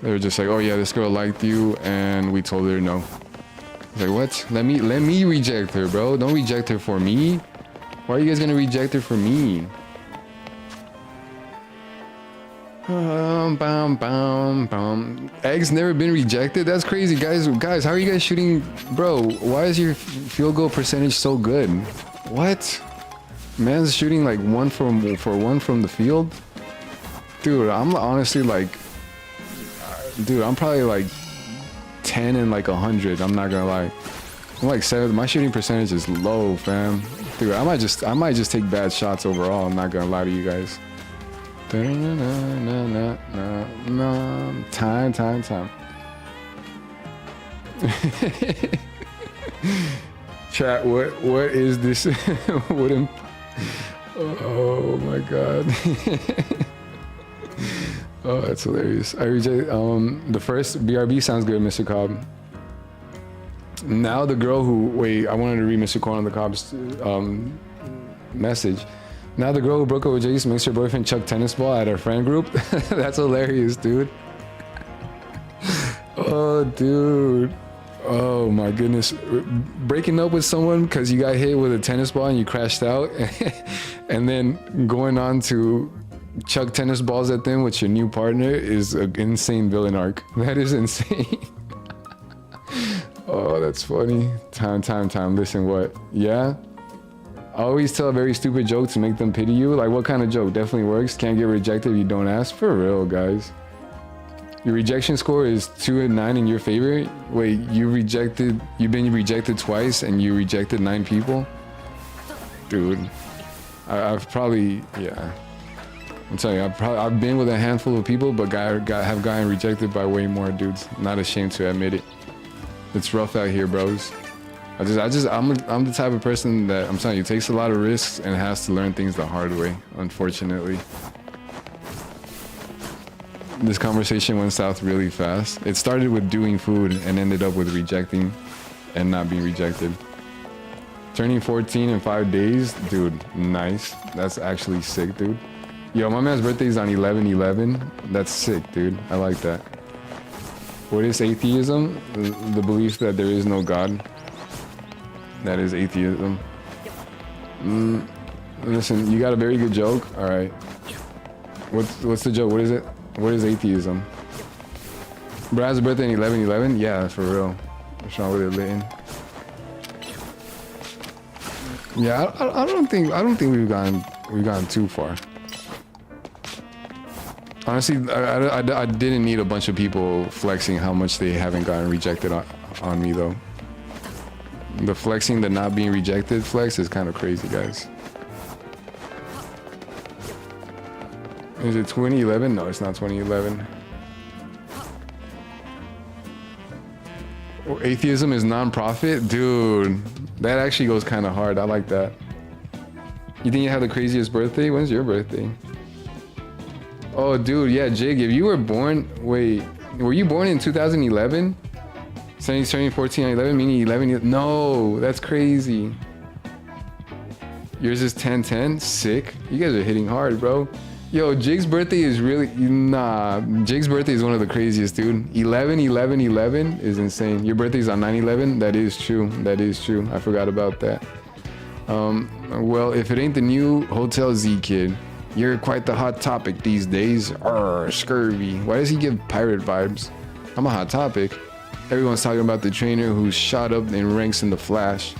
They were just like, "Oh yeah, this girl liked you," and we told her no. I was like, what? Let me reject her, bro. Don't reject her for me. Why are you guys gonna reject her for me? Eggs never been rejected? That's crazy, guys. Guys, how are you guys shooting? Bro, why is your field goal percentage so good? What? Man's shooting like 1 for 1 from the field? Dude, I'm honestly like... Dude, I'm probably like 10 and like 100. I'm not gonna lie. I'm like 7. My shooting percentage is low, fam. Dude, I might just take bad shots overall. I'm not gonna lie to you guys. Time. Chat, what is this? Oh my god. Oh, that's hilarious. I reject the first BRB sounds good, Mr. Cobb. Now the girl who I wanted to read Mr. Corn on the Cobb's message. Now the girl who broke up with Jace makes her boyfriend chuck tennis ball at our friend group. That's hilarious, dude. Oh, dude. Oh my goodness. Breaking up with someone because you got hit with a tennis ball and you crashed out, and then going on to chuck tennis balls at them with your new partner is an insane villain arc. That is insane. Oh, that's funny. Time. Listen, what? Yeah? I always tell a very stupid joke to make them pity you. Like, what kind of joke? Definitely works. Can't get rejected if you don't ask. For real, guys. Your rejection score is 2 and 9 in your favor? Wait, you've been rejected twice and you rejected 9 people? Dude. I've probably, yeah. I'm telling you, I've been with a handful of people, but have gotten rejected by way more dudes. Not ashamed to admit it. It's rough out here, bros. I'm the type of person that, I'm telling you, takes a lot of risks and has to learn things the hard way, unfortunately. This conversation went south really fast. It started with doing food and ended up with rejecting and not being rejected. Turning 14 in 5 days, dude, nice. That's actually sick, dude. Yo, my man's birthday is on 11/11. That's sick, dude. I like that. What is atheism? The belief that there is no God. That is atheism. Listen, you got a very good joke. All right. What's the joke? What is it? What is atheism? Brad's birthday in 11/11. Yeah, for real. What's wrong with it, Leighton? Yeah, I don't think we've gone too far. Honestly, I didn't need a bunch of people flexing how much they haven't gotten rejected on me though. The flexing, the not being rejected flex is kind of crazy, guys. Is it 2011? No, it's not 2011. Oh, atheism is non-profit? Dude, that actually goes kind of hard. I like that. You think you have the craziest birthday? When's your birthday? Oh, dude, yeah, Jig, if you were born... Wait, were you born in 2011? Sunny's turning 14 on 11, meaning 11... No, that's crazy. Yours is 10-10? Sick. You guys are hitting hard, bro. Yo, Jig's birthday is really... Nah, Jig's birthday is one of the craziest, dude. 11-11-11 is insane. Your birthday's on 9/11? That is true. That is true. I forgot about that. Well, if it ain't the new Hotel Z kid, you're quite the hot topic these days. Arr, scurvy. Why does he give pirate vibes? I'm a hot topic. Everyone's talking about the trainer who shot up in ranks in the Flash.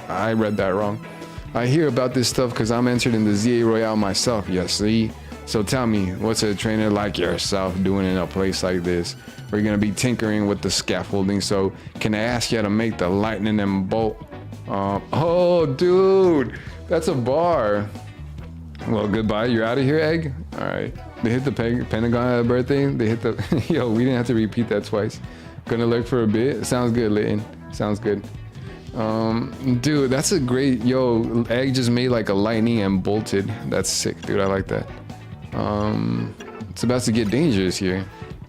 I read that wrong. I hear about this stuff because I'm entered in the ZA Royale myself, you see? So tell me, what's a trainer like yourself doing in a place like this? We're gonna be tinkering with the scaffolding, so can I ask you to make the lightning and bolt? Oh, dude, that's a bar. Well, goodbye. You're out of here, Egg. All right. They hit the Pentagon at a birthday. They hit the. Yo, we didn't have to repeat that twice. Gonna lurk for a bit. Sounds good, Layton. Sounds good. Dude, that's a great. Yo, Egg just made like a lightning and bolted. That's sick, dude. I like that. It's about to get dangerous here.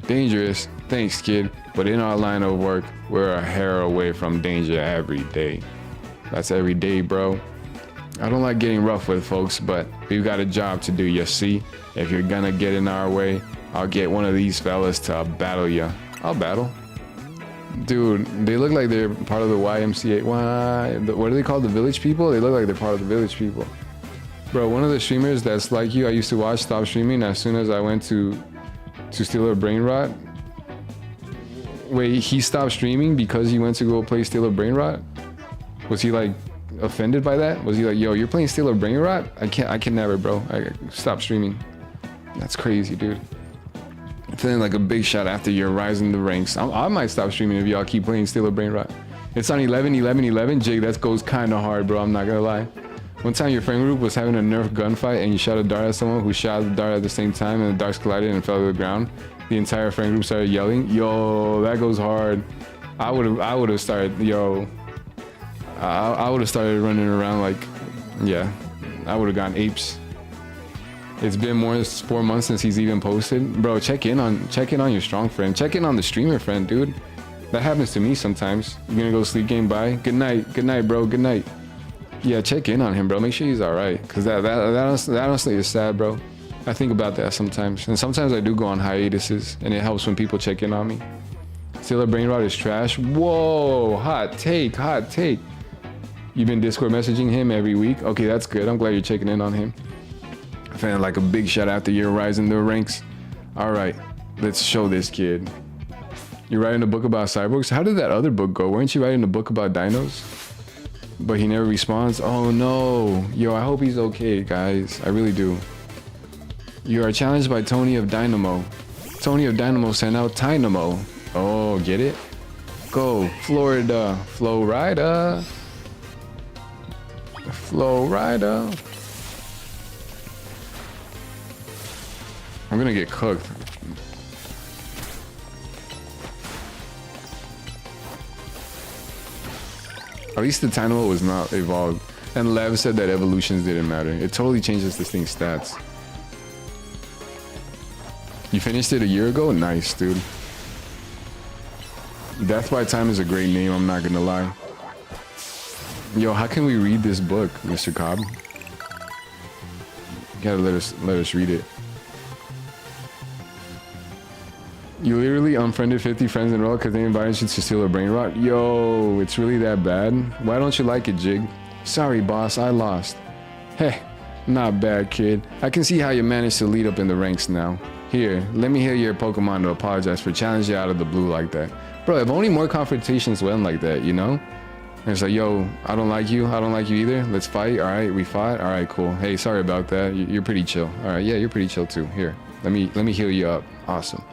Dangerous. Thanks, kid. But in our line of work, we're a hair away from danger every day. That's every day, bro. I don't like getting rough with folks, but we've got a job to do, you see? If you're gonna get in our way, I'll get one of these fellas to battle ya. I'll battle. Dude, they look like they're part of the YMCA. What are they called? The Village People? They look like they're part of the Village People. Bro, one of the streamers that's like you, I used to watch, stopped streaming as soon as I went to steal a brain rot. Wait, he stopped streaming because he went to go play Steal a Brain Rot? Was he like offended by that? Was he like, yo, you're playing Steal a Brain Rot? I can never, bro. I stop streaming. That's crazy, dude. Feeling like a big shot after your rise in the ranks. I might stop streaming if y'all keep playing Steal a Brain Rot. It's on 11-11-11. Jake, that goes kind of hard, bro. I'm not gonna lie. One time your friend group was having a Nerf gunfight and you shot a dart at someone who shot the dart at the same time and the darts collided and fell to the ground. The entire friend group started yelling. Yo, that goes hard. I would have started, yo. I would have started running around like, yeah, I would have gone apes. It's been more than 4 months since he's even posted. Bro, check in on your strong friend. Check in on the streamer friend, dude. That happens to me sometimes. You gonna go sleep, game, bye? Good night, bro, good night. Yeah, check in on him, bro. Make sure he's all right. Cause that honestly is sad, bro. I think about that sometimes. And sometimes I do go on hiatuses and it helps when people check in on me. Steal a Brain Rot is trash. Whoa, hot take, hot take. You've been Discord messaging him every week? Okay, that's good. I'm glad you're checking in on him. I feel like a big shot after your rise in the ranks. All right, let's show this kid. You're writing a book about cyborgs? How did that other book go? Weren't you writing a book about dinos? But he never responds? Oh no. Yo, I hope he's okay, guys. I really do. You are challenged by Tony of Dynamo. Tony of Dynamo sent out Tynamo. Oh, get it? Go, Florida. Flow Rider. Flow Rider. I'm gonna get cooked. At least the Tynamo was not evolved. And Lev said that evolutions didn't matter. It totally changes this thing's stats. You finished it a year ago? Nice, dude. Death by Time is a great name, I'm not gonna lie. Yo, how can we read this book, Mr. Cobb? You gotta let us read it. You literally unfriended 50 friends in a row because they invited you to Steal a Brain Rot? Yo, it's really that bad? Why don't you like it, Jig? Sorry, boss, I lost. Hey, not bad, kid. I can see how you managed to lead up in the ranks now. Here, let me hear your Pokemon to apologize for challenging you out of the blue like that. Bro, if only more confrontations went like that, you know? And it's like, yo, I don't like you either. Let's fight. All right, we fought. All right, cool. Hey, sorry about that. You're pretty chill. All right, yeah, you're pretty chill too. Here, let me heal you up. Awesome.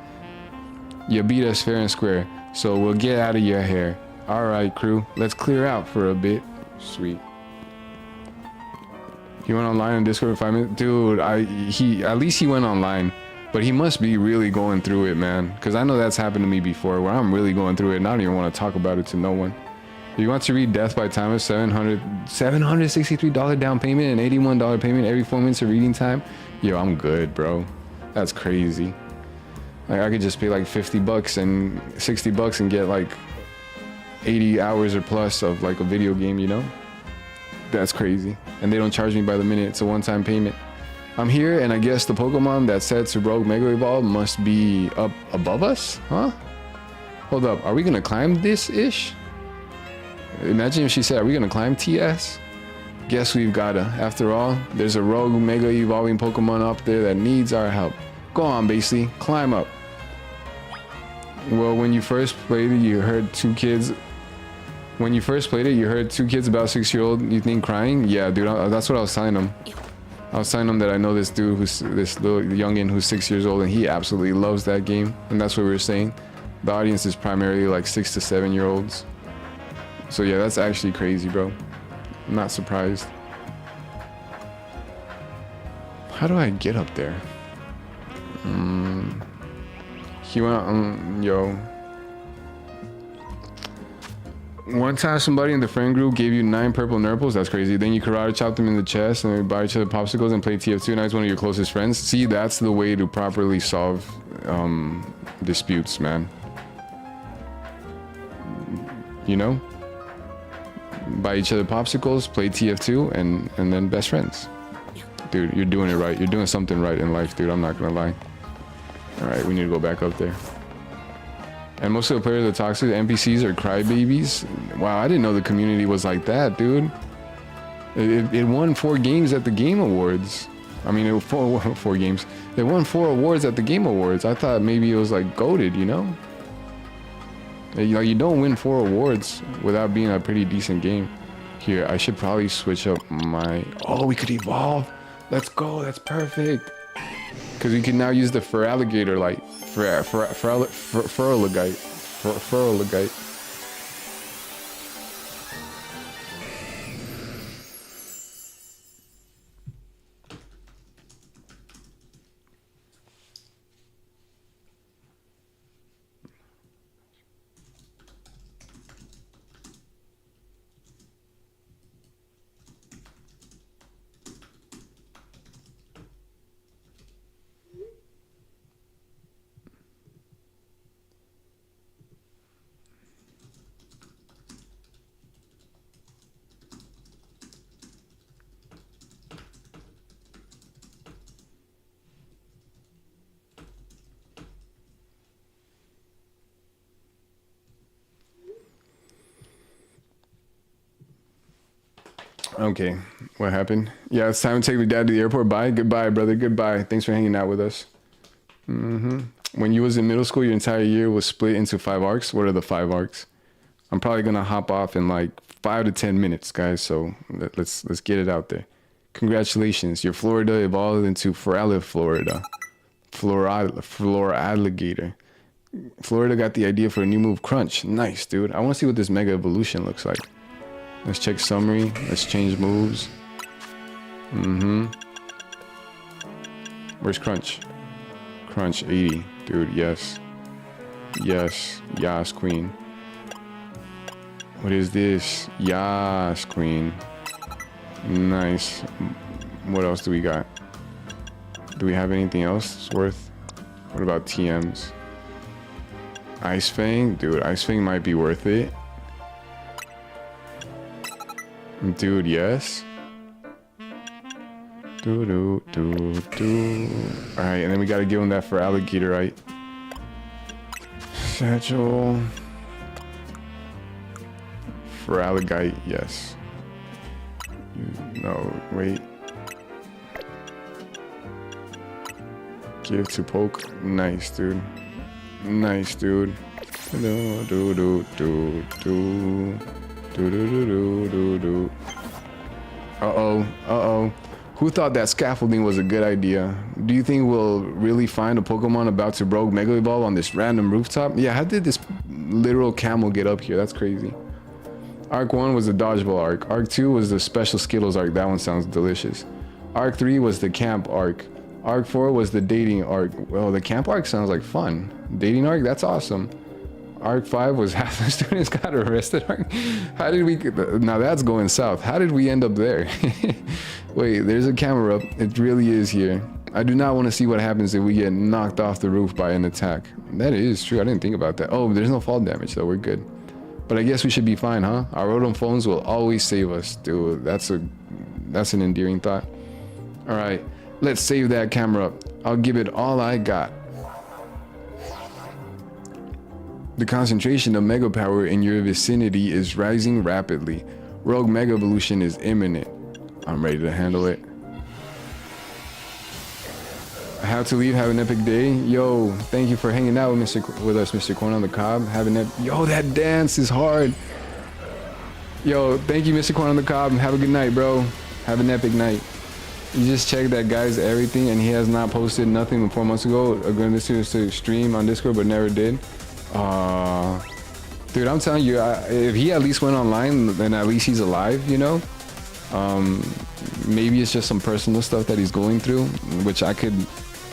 You beat us fair and square, so we'll get out of your hair. All right, crew. Let's clear out for a bit. Sweet. He went online on Discord for 5 minutes. Dude, at least he went online. But he must be really going through it, man. Because I know that's happened to me before, where I'm really going through it and I don't even want to talk about it to no one. If you want to read Death by Thomas, $763 down payment and $81 payment every 4 minutes of reading time. Yo, I'm good, bro. That's crazy. Like, I could just pay like 50 bucks and 60 bucks and get like 80 hours or plus of like a video game, you know? That's crazy. And they don't charge me by the minute. It's a one-time payment. I'm here, and I guess the Pokemon that said to Rogue Mega Evolve must be up above us? Huh? Hold up. Are we gonna climb this-ish? Imagine if she said, are we gonna climb TS? Guess we've gotta. After all, there's a Rogue Mega Evolving Pokemon up there that needs our help. Go on, Basely. Climb up. Well, when you first played it, you heard two kids about 6-year-old, you think crying? Yeah, dude, that's what I was telling them. I was telling them that I know this dude this little youngin who's 6 years old and he absolutely loves that game. And that's what we were saying. The audience is primarily like 6 to 7 year olds. So yeah, that's actually crazy, bro. I'm not surprised. How do I get up there? He went yo. One time somebody in the friend group gave you 9 purple Nurples. That's crazy. Then you karate chopped them in the chest and we buy each other popsicles and play TF2. Now he's one of your closest friends. See, that's the way to properly solve disputes, man. You know? Buy each other popsicles, play TF2, and then best friends. Dude, you're doing it right. You're doing something right in life, dude. I'm not gonna lie. Alright, we need to go back up there. And most of the players are toxic. NPCs are crybabies. Wow, I didn't know the community was like that, dude. It won 4 games at the Game Awards. I mean, it was 4 games. It won 4 awards at the Game Awards. I thought maybe it was like goated, you know? Like, you don't win 4 awards without being a pretty decent game. Here, I should probably switch up my... Oh, we could evolve. Let's go. That's perfect. Because we can now use the Feraligatr light. Feraligatr. Okay, what happened? Yeah, it's time to take my dad to the airport. Bye. Goodbye, brother. Goodbye. Thanks for hanging out with us. When you was in middle school, your entire year was split into 5 arcs. What are the 5 arcs? I'm probably gonna hop off in like 5 to 10 minutes, guys. So let's get it out there. Congratulations, your Florida evolved into Florida. Floraligator. Florida got the idea for a new move, Crunch. Nice, dude. I want to see what this Mega Evolution looks like. Let's check summary. Let's change moves. Where's Crunch? Crunch 80. Dude, yes. Yes. Yas, queen. What is this? Yas, queen. Nice. What else do we got? Do we have anything else worth? What about TMs? Ice Fang? Dude, Ice Fang might be worth it. Dude, yes. Alright, and then we gotta give him that for alligator, right? Satchel. For alligate, yes. No, wait. Give to poke. Nice, dude. Nice, dude. Uh-oh. Who thought that scaffolding was a good idea? Do you think we'll really find a Pokemon about to rogue Mega Evolve on this random rooftop? Yeah, how did this literal camel get up here? That's crazy. Arc 1 was the dodgeball arc. Arc 2 was the special Skittles arc. That one sounds delicious. Arc 3 was the camp arc. Arc 4 was the dating arc. Well, the camp arc sounds like fun. Dating arc, that's awesome. Arc 5 was half the students got arrested arc. How did we, now that's going south. How did we end up there? Wait, there's a camera up. It really is here. I do not want to see what happens if we get knocked off the roof by an attack. That is true. I didn't think about that. Oh, there's no fall damage though. We're good. But I guess we should be fine, huh? Our Rotom phones will always save us. Dude, that's an endearing thought. All right, let's save that camera up. I'll give it all I got. The concentration of Mega Power in your vicinity is rising rapidly. Rogue Mega Evolution is imminent. I'm ready to handle it. I have to leave. Have an epic day. Yo, thank you for hanging out with us, Mr. Corn on the Cob. Yo, that dance is hard. Yo, thank you, Mr. Corn on the Cob. Have a good night, bro. Have an epic night. You just checked that guy's everything, and he has not posted nothing 4 months ago. I'm going to stream on Discord, but never did. Dude, I'm telling you, if he at least went online, then at least he's alive, you know? Maybe it's just some personal stuff that he's going through, which I could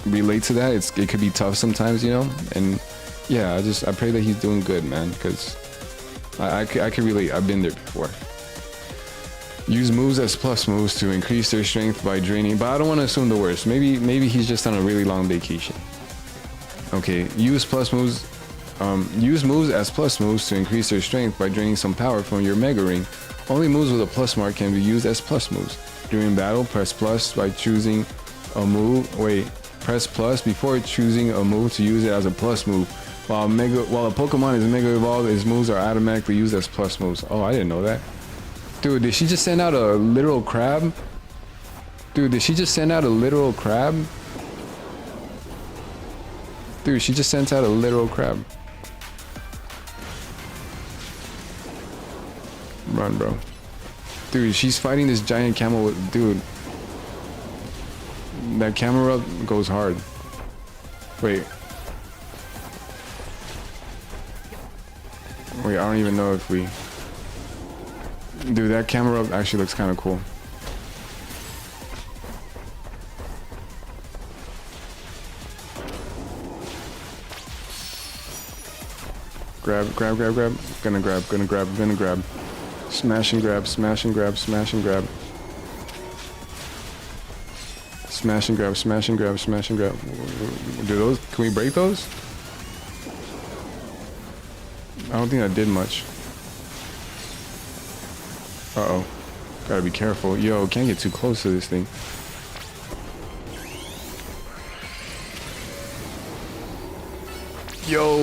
relate to that. It could be tough sometimes, you know? And yeah, I pray that he's doing good, man, because I could relate. I've been there before. Use moves as plus moves to increase their strength by draining, but I don't want to assume the worst. Maybe he's just on a really long vacation. Okay, use moves as plus moves to increase their strength by draining some power from your Mega Ring. Only moves with a plus mark can be used as plus moves. During battle, press plus by choosing a move. Press plus before choosing a move to use it as a plus move. While a Pokemon is Mega Evolved, its moves are automatically used as plus moves. Oh, I didn't know that. Dude, did she just send out a literal crab? Dude, she just sent out a literal crab. Run, bro. Dude, she's fighting this giant camel. Dude, that camera goes hard. Wait, I don't even know if we... Dude, that camera actually looks kind of cool. Grab. Gonna grab. Smash and grab. Smash and grab. Do those, can we break those? I don't think that did much. Uh-oh. Gotta be careful. Yo, can't get too close to this thing. Yo,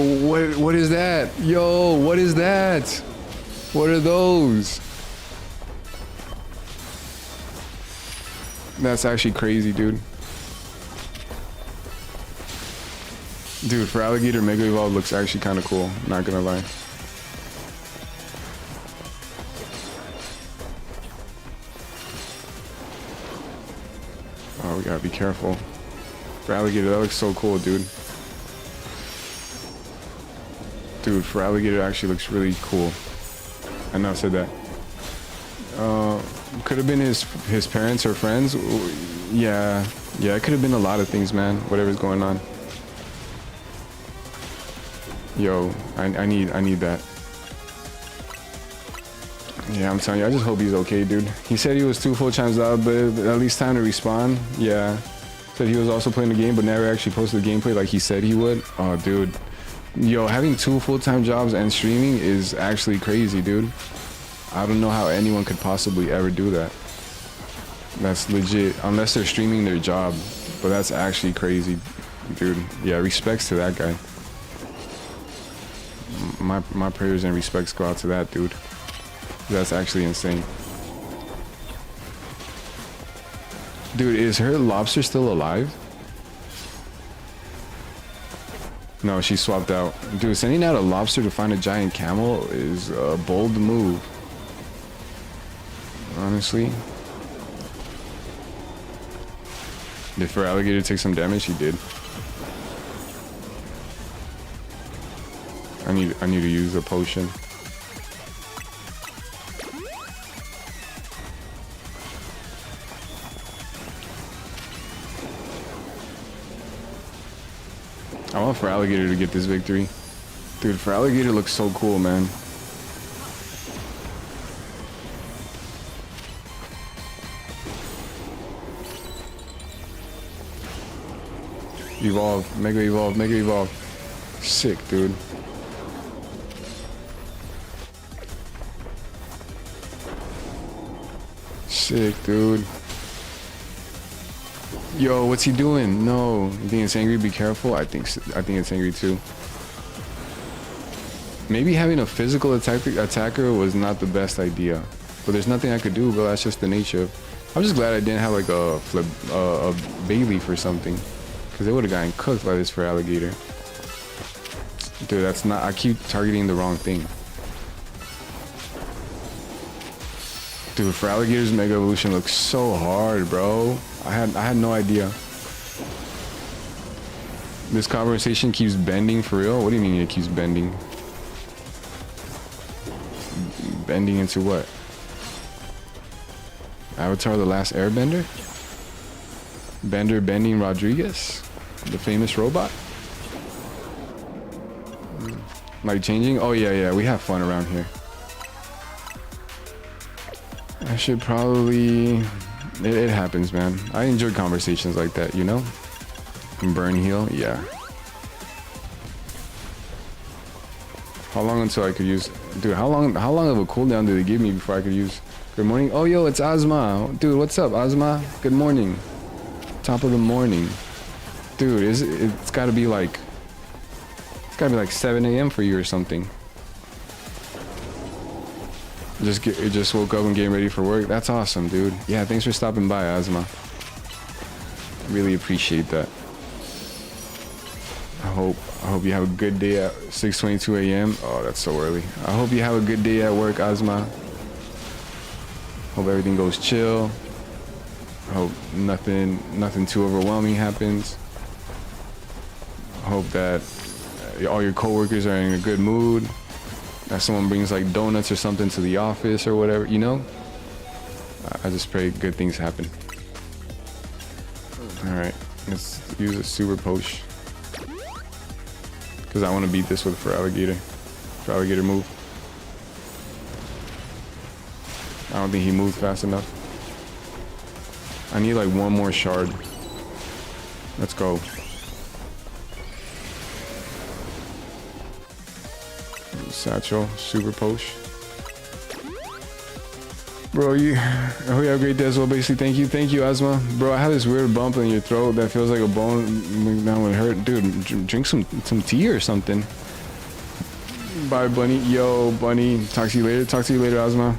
what is that? Yo, what is that? What are those? That's actually crazy, dude. Dude, for Alligator, Mega Evolve looks actually kind of cool. Not gonna lie. Oh, we gotta be careful. For Alligator, that looks so cool, dude. Dude, for Alligator, it actually looks really cool. I know I said that. Could have been his parents or friends. Yeah, it could have been a lot of things, man. Whatever's going on. Yo, I need that. Yeah, I'm telling you, I just hope he's okay, dude. He said he was 2 full times out, but at least time to respawn. Yeah. Said he was also playing the game, but never actually posted the gameplay like he said he would. Oh, dude. Yo, having 2 full-time jobs and streaming is actually crazy, dude. I don't know how anyone could possibly ever do that. That's legit, unless they're streaming their job. But that's actually crazy, dude. Yeah, respects to that guy. My prayers and respects go out to that dude. That's actually insane. Dude, is her lobster still alive? No, she swapped out. Dude, sending out a lobster to find a giant camel is a bold move. Honestly. Did Feraligatr take some damage? He did. I need to use a potion. I want Feraligatr to get this victory. Dude, Feraligatr looks so cool, man. Evolve, Mega Evolve, Mega Evolve. Sick, dude. Sick, dude. Yo, what's he doing? No, you think it's angry? Be careful. I think it's angry too. Maybe having a physical attacker was not the best idea, but there's nothing I could do. But that's just the nature. I'm just glad I didn't have like a Bayleaf or something, because it would have gotten cooked by this Feraligatr. Dude, that's not. I keep targeting the wrong thing. Dude, Feraligatr's Mega Evolution looks so hard, bro. I had no idea. This conversation keeps bending for real? What do you mean it keeps bending? Bending into what? Avatar The Last Airbender? Bender Bending Rodriguez? The famous robot? Like changing? Oh yeah, we have fun around here. I should probably... It happens, man. I enjoy conversations like that, you know? Burn heal, yeah. How long until I could use... Dude, how long of a cooldown did they give me before I could use... Good morning. Oh, yo, it's Ozma. Dude, what's up, Ozma? Good morning. Top of the morning. Dude, it's gotta be like... It's gotta be like 7 a.m. for you or something. Just woke up and getting ready for work. That's awesome, dude. Yeah, thanks for stopping by, Ozma. Really appreciate that. I hope you have a good day at 6:22 a.m. Oh, that's so early. I hope you have a good day at work, Ozma. Hope everything goes chill. I hope nothing too overwhelming happens. I hope that all your coworkers are in a good mood. That someone brings like donuts or something to the office or whatever, you know? I just pray good things happen. Alright, let's use a super potion. Because I want to beat this with Feraligatr. Feraligatr move. I don't think he moved fast enough. I need like one more shard. Let's go. Satchel, super potion. Bro, I hope you have a great day as well, basically. Thank you, Ozma. Bro, I have this weird bump in your throat that feels like a bone. That would hurt. Dude, drink some tea or something. Bye, Bunny. Yo, Bunny. Talk to you later, Ozma.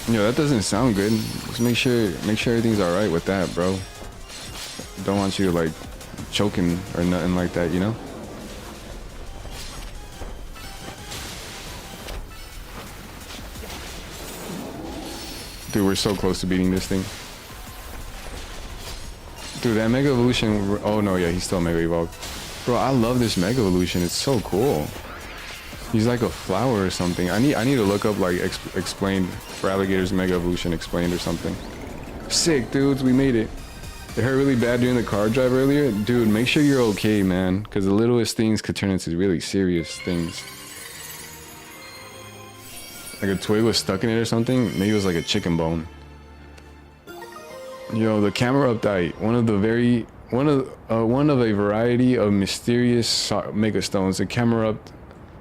Yo, that doesn't sound good. Just make sure everything's alright with that, bro. Don't want you like choking or nothing like that, you know? Dude, we're so close to beating this thing. Dude, that Mega Evolution... Oh, no, yeah, he's still Mega Evolved. Bro, I love this Mega Evolution. It's so cool. He's like a flower or something. I need to look up, like, explained... Feraligatr's Mega Evolution explained or something. Sick, dudes. We made it. It hurt really bad during the car drive earlier. Dude, make sure you're okay, man. Because the littlest things could turn into really serious things. Like a twig was stuck in it or something. Maybe it was like a chicken bone. Yo, the camera update. One of a variety of mysterious mega stones. The camera up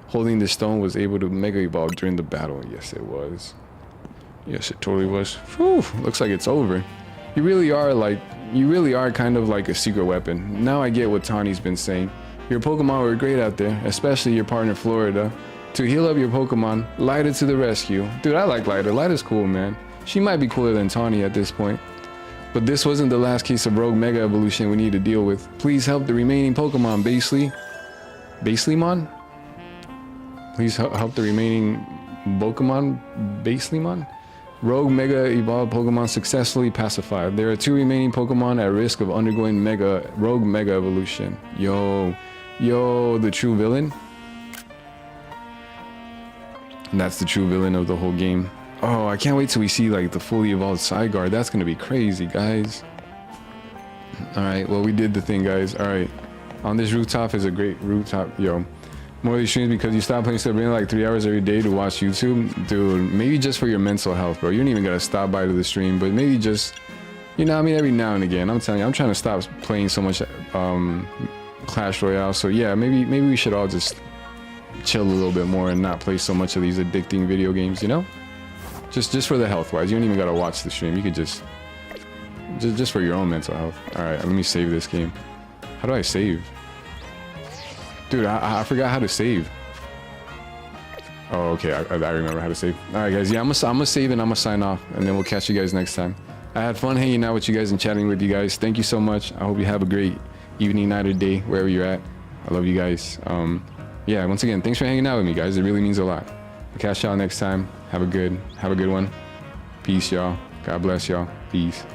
holding the stone was able to mega evolve during the battle. Yes, it was. Yes, it totally was. Whew, looks like it's over. You really are kind of like a secret weapon. Now I get what Tawny's been saying. Your Pokemon were great out there, especially your partner Florida. To heal up your Pokemon, Lyda to the rescue. Dude, I like Lyda. Lyda's cool, man. She might be cooler than Tawny at this point. But this wasn't the last case of rogue Mega Evolution we need to deal with. Please help the remaining Pokemon, Baselymon? Please help the remaining Pokemon, Baselymon? Rogue Mega evolved Pokemon successfully pacified. There are 2 remaining Pokemon at risk of undergoing Rogue Mega evolution. Yo, the true villain. And that's the true villain of the whole game. Oh, I can't wait till we see like the fully evolved Zygarde. That's gonna be crazy, guys. All right, well, we did the thing, guys. All right, on this rooftop is a great rooftop. Yo, more of these streams because you stop playing Sabrina like 3 hours every day to watch YouTube. Dude, maybe just for your mental health, bro. You don't even gotta stop by to the stream, but maybe just, you know what I mean, every now and again. I'm telling you, I'm trying to stop playing so much Clash Royale. So yeah, maybe we should all just chill a little bit more and not play so much of these addicting video games, you know? Just for the health wise. You don't even gotta watch the stream. You could just for your own mental health. All right, let me save this game. How do I save? Dude, I forgot how to save. Oh, okay, I remember how to save. All right, guys, yeah, I'm gonna save and I'm gonna sign off, and then we'll catch you guys next time. I had fun hanging out with you guys and chatting with you guys. Thank you so much. I hope you have a great evening, night, or day, wherever you're at. I love you guys. Yeah, once again, thanks for hanging out with me, guys. It really means a lot. I'll catch y'all next time. Have a good one. Peace, y'all. God bless y'all. Peace.